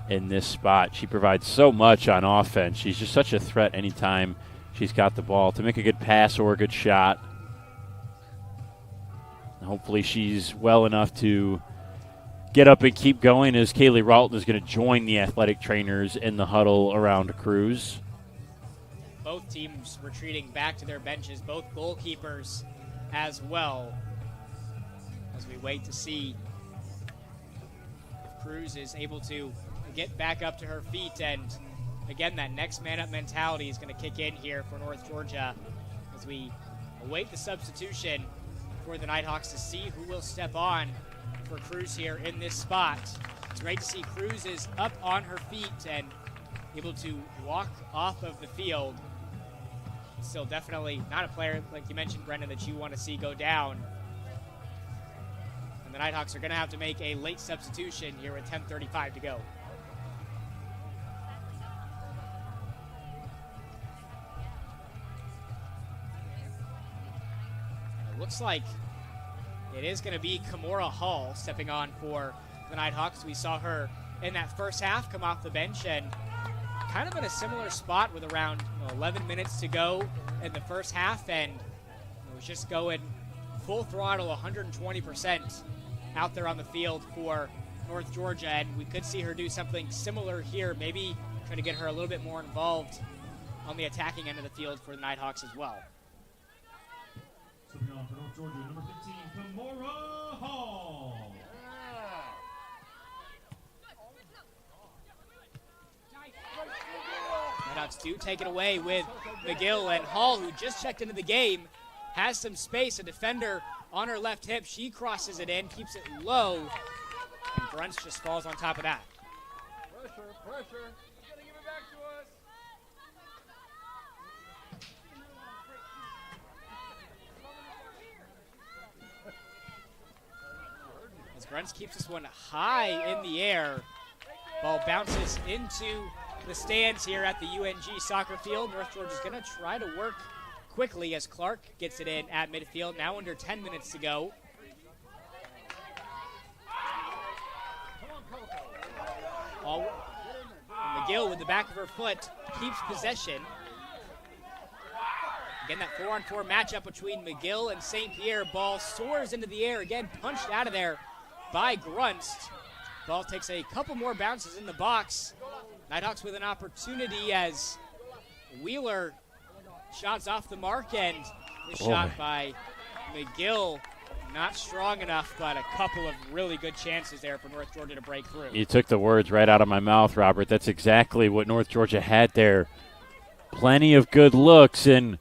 in this spot. She provides so much on offense. She's just such a threat anytime she's got the ball to make a good pass or a good shot. And hopefully she's well enough to get up and keep going as Kaylee Ralton is going to join the athletic trainers in the huddle around Cruz. Both teams retreating back to their benches, both goalkeepers as well, as we wait to see if Cruz is able to get back up to her feet. And again, that next man up mentality is going to kick in here for North Georgia as we await the substitution for the Nighthawks to see who will step on for Cruz here in this spot. It's great to see Cruz is up on her feet and able to walk off of the field. Still definitely not a player, like you mentioned, Brendan, that you want to see go down. The Nighthawks are going to have to make a late substitution here with 10:35 to go. It looks like it is going to be Kimora Hall stepping on for the Nighthawks. We saw her in that first half come off the bench and kind of in a similar spot with around 11 minutes to go in the first half, and was just going full throttle, 120%. Out there on the field for North Georgia, and we could see her do something similar here, maybe try to get her a little bit more involved on the attacking end of the field for the Nighthawks as well. Coming on for North Georgia, number 15, Kimora Hall. Nighthawks do take it away with McGill, and Hall, who just checked into the game, has some space. A defender on her left hip. She crosses it in, keeps it low, and Grunts just falls on top of that. Pressure. As Grunts keeps this one high in the air. Ball bounces into the stands here at the UNG soccer field. North Georgia's going to try to work quickly as Clark gets it in at midfield. Now under 10 minutes to go. McGill with the back of her foot keeps possession. Again, that 4-on-4 matchup between McGill and St. Pierre. Ball soars into the air, again punched out of there by Grunst. Ball takes a couple more bounces in the box. Nighthawks with an opportunity as Wheeler shots off the mark, and the shot by McGill not strong enough, but a couple of really good chances there for North Georgia to break through. You took the words right out of my mouth, Robert. That's exactly what North Georgia had there. Plenty of good looks, and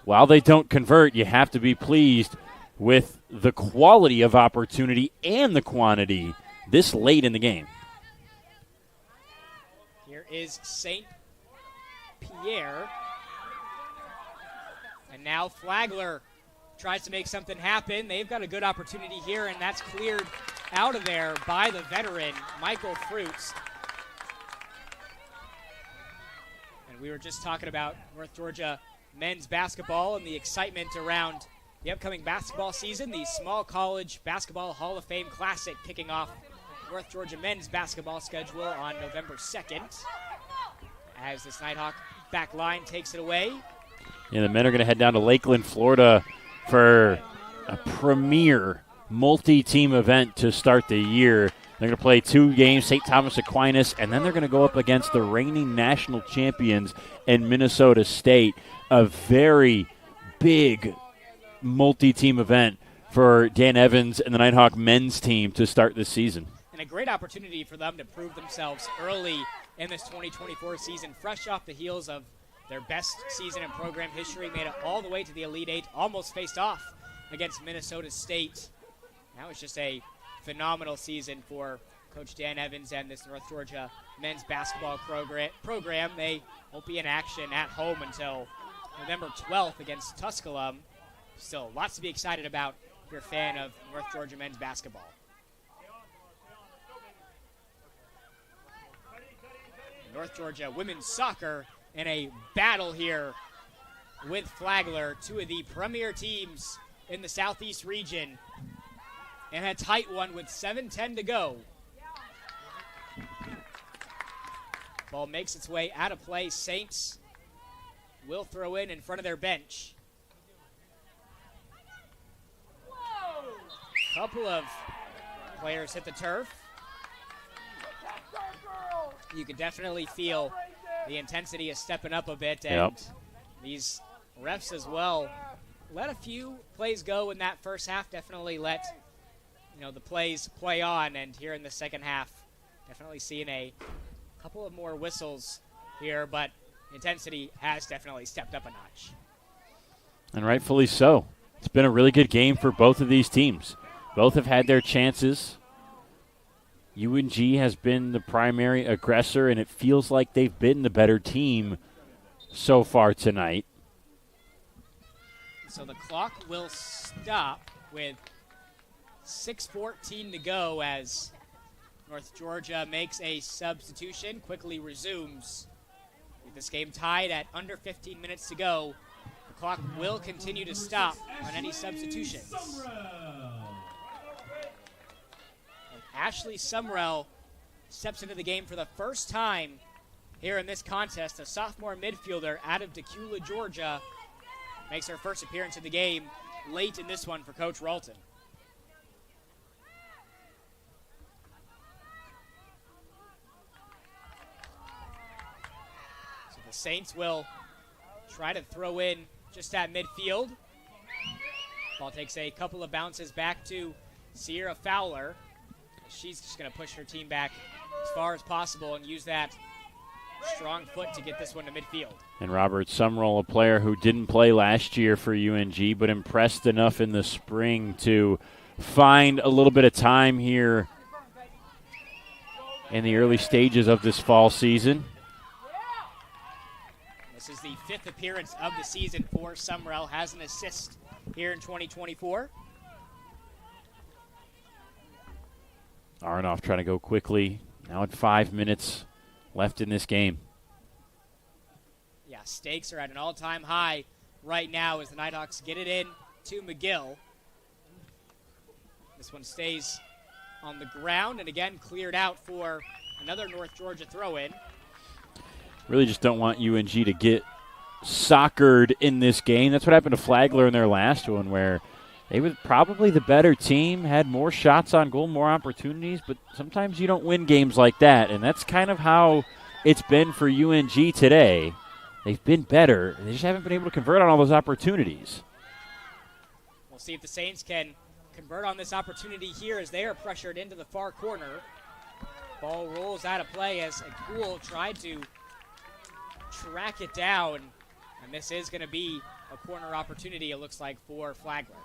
while they don't convert, you have to be pleased with the quality of opportunity and the quantity this late in the game. Here is St. Pierre. And now Flagler tries to make something happen. They've got a good opportunity here, and that's cleared out of there by the veteran, Michael Fruits. And we were just talking about North Georgia men's basketball and the excitement around the upcoming basketball season. The Small College Basketball Hall of Fame Classic kicking off North Georgia men's basketball schedule on November 2nd. As this Nighthawk back line takes it away. Yeah, the men are going to head down to Lakeland, Florida for a premier multi-team event to start the year. They're going to play 2 games, St. Thomas Aquinas, and then they're going to go up against the reigning national champions in Minnesota State. A very big multi-team event for Dan Evans and the Nighthawk men's team to start this season. And a great opportunity for them to prove themselves early in this 2024 season, fresh off the heels of their best season in program history, made it all the way to the Elite Eight, almost faced off against Minnesota State. That was just a phenomenal season for Coach Dan Evans and this North Georgia men's basketball program. They won't be in action at home until November 12th against Tusculum. Still, lots to be excited about if you're a fan of North Georgia men's basketball. North Georgia women's soccer in a battle here with Flagler, 2 of the premier teams in the Southeast region, and a tight one with 7:10 to go. Ball makes its way out of play. Saints will throw in front of their bench. Couple of players hit the turf. You can definitely feel the intensity is stepping up a bit, and these refs as well let a few plays go in that first half. Definitely let the plays play on, and here in the second half, definitely seeing a couple of more whistles here, but intensity has definitely stepped up a notch. And rightfully so. It's been a really good game for both of these teams. Both have had their chances. UNG has been the primary aggressor, and it feels like they've been the better team so far tonight. So the clock will stop with 6:14 to go as North Georgia makes a substitution, quickly resumes. With this game tied at under 15 minutes to go, the clock will continue to stop on any substitutions. Ashley Sumrell steps into the game for the first time here in this contest. A sophomore midfielder out of Decula, Georgia, makes her first appearance in the game late in this one for Coach Ralton. So the Saints will try to throw in just at midfield. Ball takes a couple of bounces back to Sierra Fowler. She's just going to push her team back as far as possible and use that strong foot to get this one to midfield. And Robert Summerall, a player who didn't play last year for UNG, but impressed enough in the spring to find a little bit of time here in the early stages of this fall season. This is the 5th appearance of the season for Summerall. Has an assist here in 2024. Aronoff trying to go quickly. Now at 5 minutes left in this game. Yeah, stakes are at an all-time high right now as the Nighthawks get it in to McGill. This one stays on the ground and again cleared out for another North Georgia throw-in. Really just don't want UNG to get soccered in this game. That's what happened to Flagler in their last one, where they were probably the better team, had more shots on goal, more opportunities, but sometimes you don't win games like that, and that's kind of how it's been for UNG today. They've been better, and they just haven't been able to convert on all those opportunities. We'll see if the Saints can convert on this opportunity here as they are pressured into the far corner. Ball rolls out of play as Agul tried to track it down, and this is going to be a corner opportunity, it looks like, for Flagler.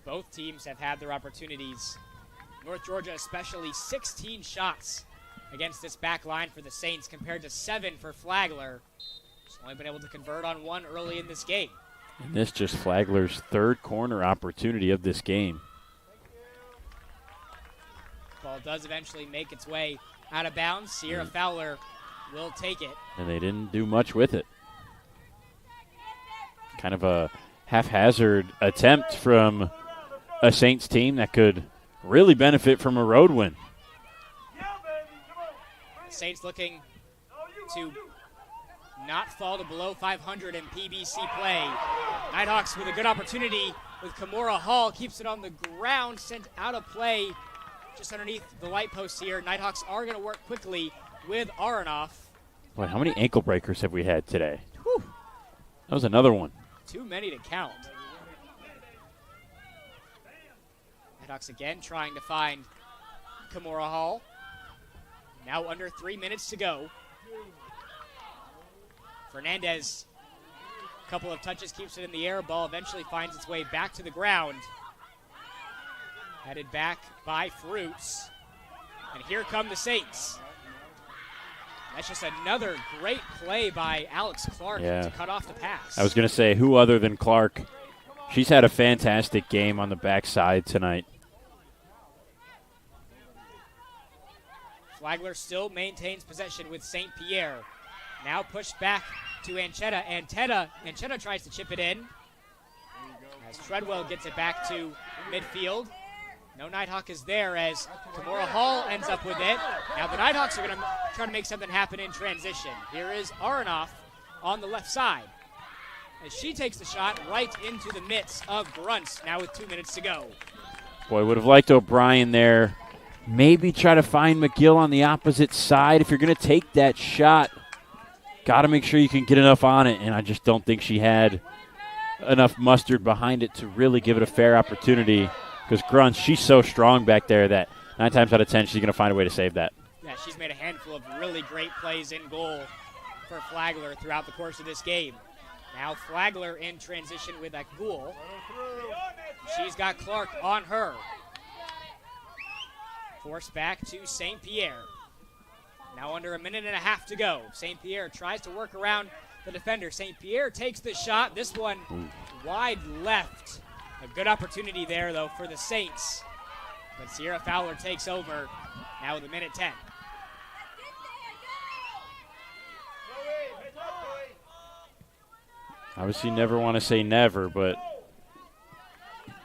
Both teams have had their opportunities. North Georgia especially 16 shots against this back line for the Saints compared to 7 for Flagler. Just only been able to convert on 1 early in this game. And this just Flagler's 3rd corner opportunity of this game. Ball does eventually make its way out of bounds. Sierra Fowler will take it. And they didn't do much with it. Kind of a haphazard attempt from a Saints team that could really benefit from a road win. Saints looking to not fall to below 500 in PBC play. Nighthawks with a good opportunity with Kimura Hall. Keeps it on the ground, sent out of play just underneath the light post here. Nighthawks are going to work quickly with Aronoff. Boy, how many ankle breakers have we had today? Whew. That was another one. Too many to count. Nighthawks again trying to find Kimura Hall. Now under 3 minutes to go. Fernandez, a couple of touches, keeps it in the air. Ball eventually finds its way back to the ground. Headed back by Fruits. And here come the Saints. That's just another great play by Alex Clark to cut off the pass. I was going to say, who other than Clark? She's had a fantastic game on the backside tonight. Flagler still maintains possession with St. Pierre. Now pushed back to Anchetta. Anchetta tries to chip it in. As Treadwell gets it back to midfield. No Nighthawk is there as Kimura Hall ends up with it. Now the Nighthawks are going to try to make something happen in transition. Here is Aronoff on the left side as she takes the shot right into the midst of Grunts, now with 2 minutes to go. Boy, would have liked O'Brien there. Maybe try to find McGill on the opposite side. If you're going to take that shot, got to make sure you can get enough on it, and I just don't think she had enough mustard behind it to really give it a fair opportunity. Because Grunts, she's so strong back there that 9 times out of 10, she's going to find a way to save that. Yeah, she's made a handful of really great plays in goal for Flagler throughout the course of this game. Now Flagler in transition with Agul. She's got Clark on her. Forced back to St. Pierre. Now under 1.5 minutes to go. St. Pierre tries to work around the defender. St. Pierre takes the shot. This one wide left. A good opportunity there, though, for the Saints. But Sierra Fowler takes over now with 1:10. Obviously never want to say never, but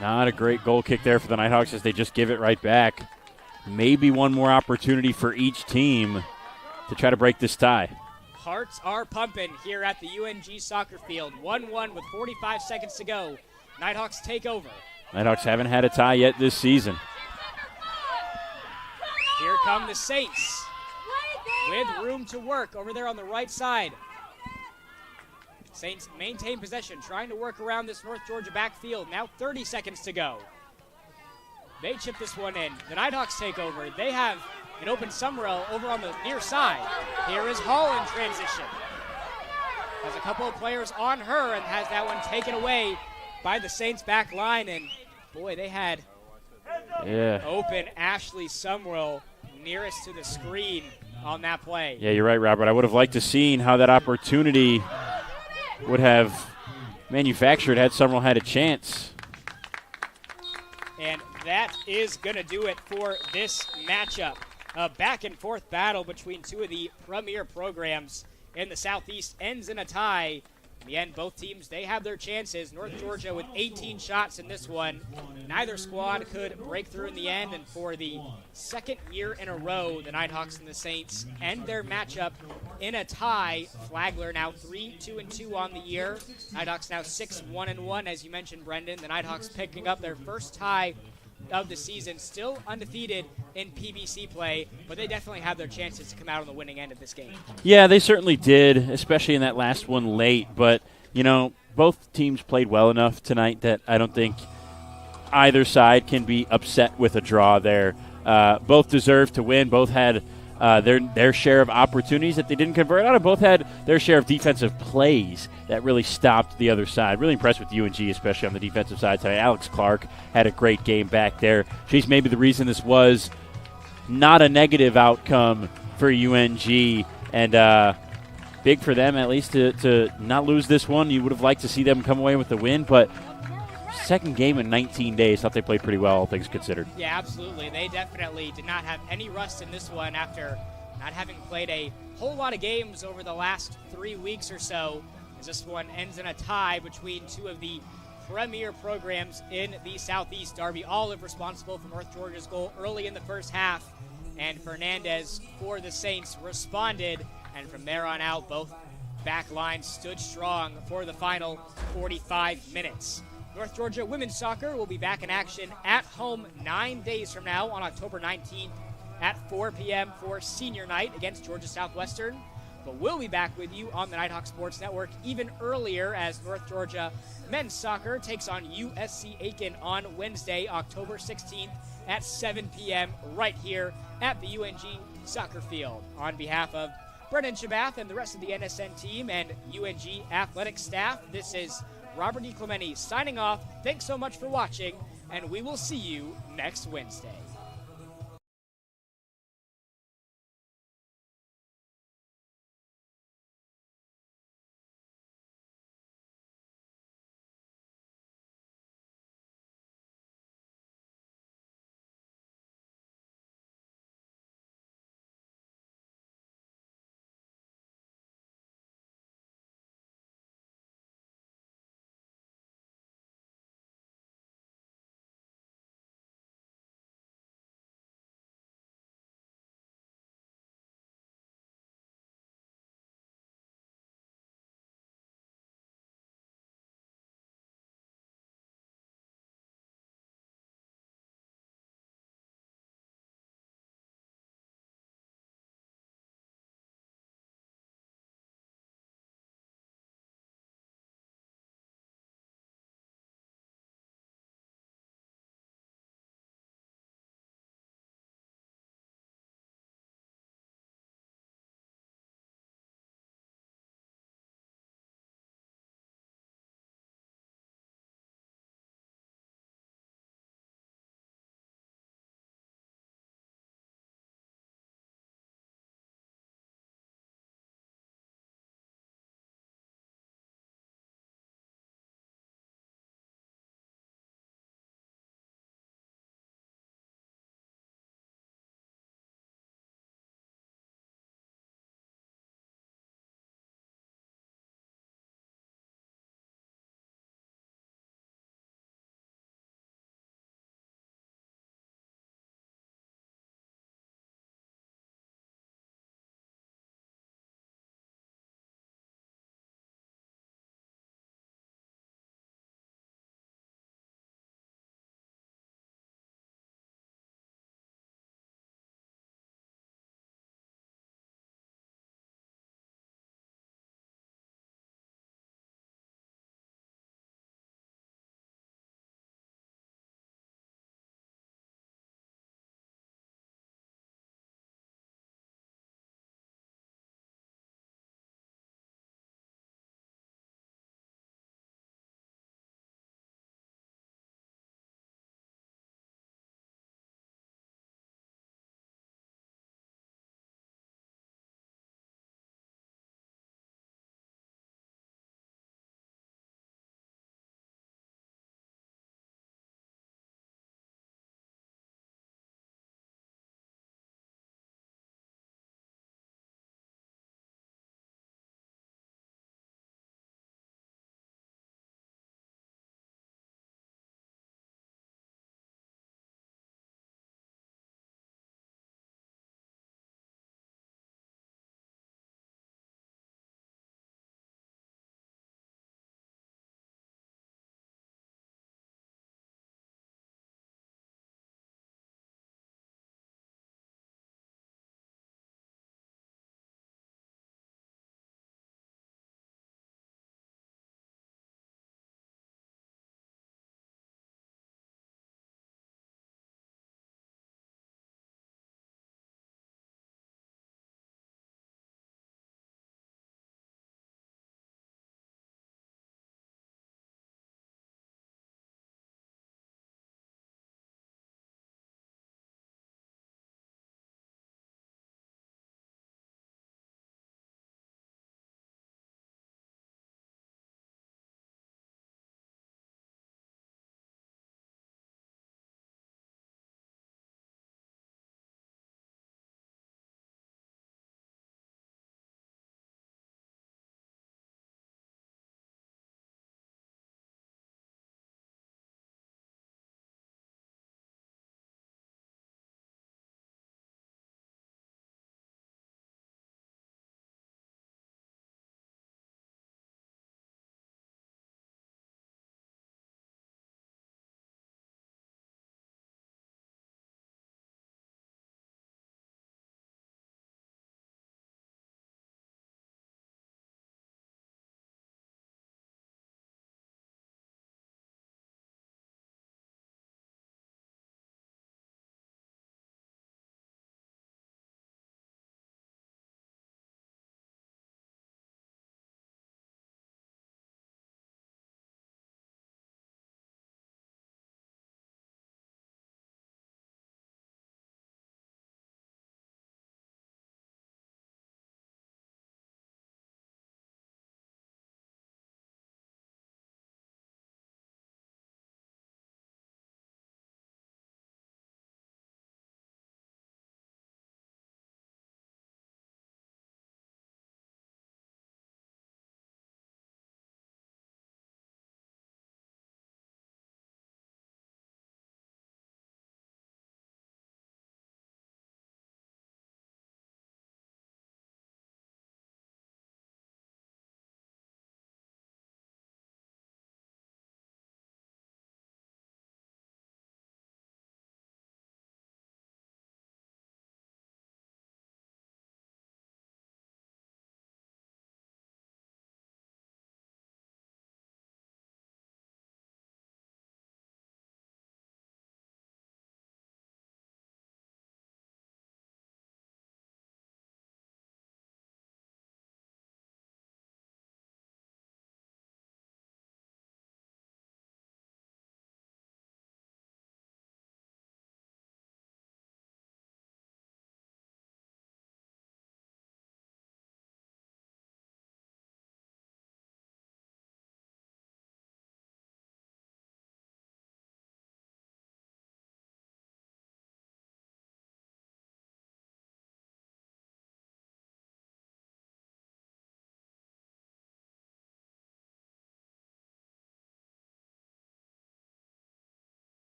not a great goal kick there for the Nighthawks as they just give it right back. Maybe one more opportunity for each team to try to break this tie. Hearts are pumping here at the UNG soccer field. 1-1 with 45 seconds to go. Nighthawks take over. Nighthawks haven't had a tie yet this season. Here come the Saints with room to work over there on the right side. Saints maintain possession, trying to work around this North Georgia backfield. Now 30 seconds to go. They chip this one in. The Nighthawks take over. They have an open Summerall over on the near side. Here is Hall in transition. Has a couple of players on her and has that one taken away by the Saints back line. And boy, they had open Ashley Summerall nearest to the screen on that play. Yeah, you're right, Robert. I would have liked to seen how that opportunity would have manufactured had Summerall had a chance. And that is going to do it for this matchup. A back-and-forth battle between two of the premier programs in the Southeast ends in a tie. In the end, both teams, they have their chances. North Georgia with 18 shots in this one. Neither squad could break through in the end, and for the second year in a row, the Nighthawks and the Saints end their matchup in a tie. Flagler now 3-2-2 on the year. Nighthawks now 6-1-1, as you mentioned, Brendan. The Nighthawks picking up their first tie of the season, still undefeated in PBC play, but they definitely have their chances to come out on the winning end of this game. Yeah, they certainly did, especially in that last one late. But, you know, both teams played well enough tonight that I don't think either side can be upset with a draw there. Both deserved to win. Both had their share of opportunities that they didn't convert on, and both had their share of defensive plays that really stopped the other side. Really impressed with UNG, especially on the defensive side tonight. Alex Clark had a great game back there. She's maybe the reason this was not a negative outcome for UNG, and big for them at least to not lose this one. You would have liked to see them come away with the win, but second game in 19 days. Thought they played pretty well, all things considered. Yeah, absolutely. They definitely did not have any rust in this one after not having played a whole lot of games over the last 3 weeks or so, as this one ends in a tie between two of the premier programs in the Southeast. Darby Olive responsible for North Georgia's goal early in the first half, and Fernandez for the Saints responded, and from there on out, both back lines stood strong for the final 45 minutes. North Georgia women's soccer will be back in action at home 9 days from now on October 19th at 4 p.m. for senior night against Georgia Southwestern. But we'll be back with you on the Nighthawk Sports Network even earlier as North Georgia men's soccer takes on USC Aiken on Wednesday, October 16th at 7 p.m. right here at the UNG soccer field. On behalf of Brendan Shabath and the rest of the NSN team and UNG athletic staff, this is Robert DiClemente signing off. Thanks so much for watching, and we will see you next Wednesday.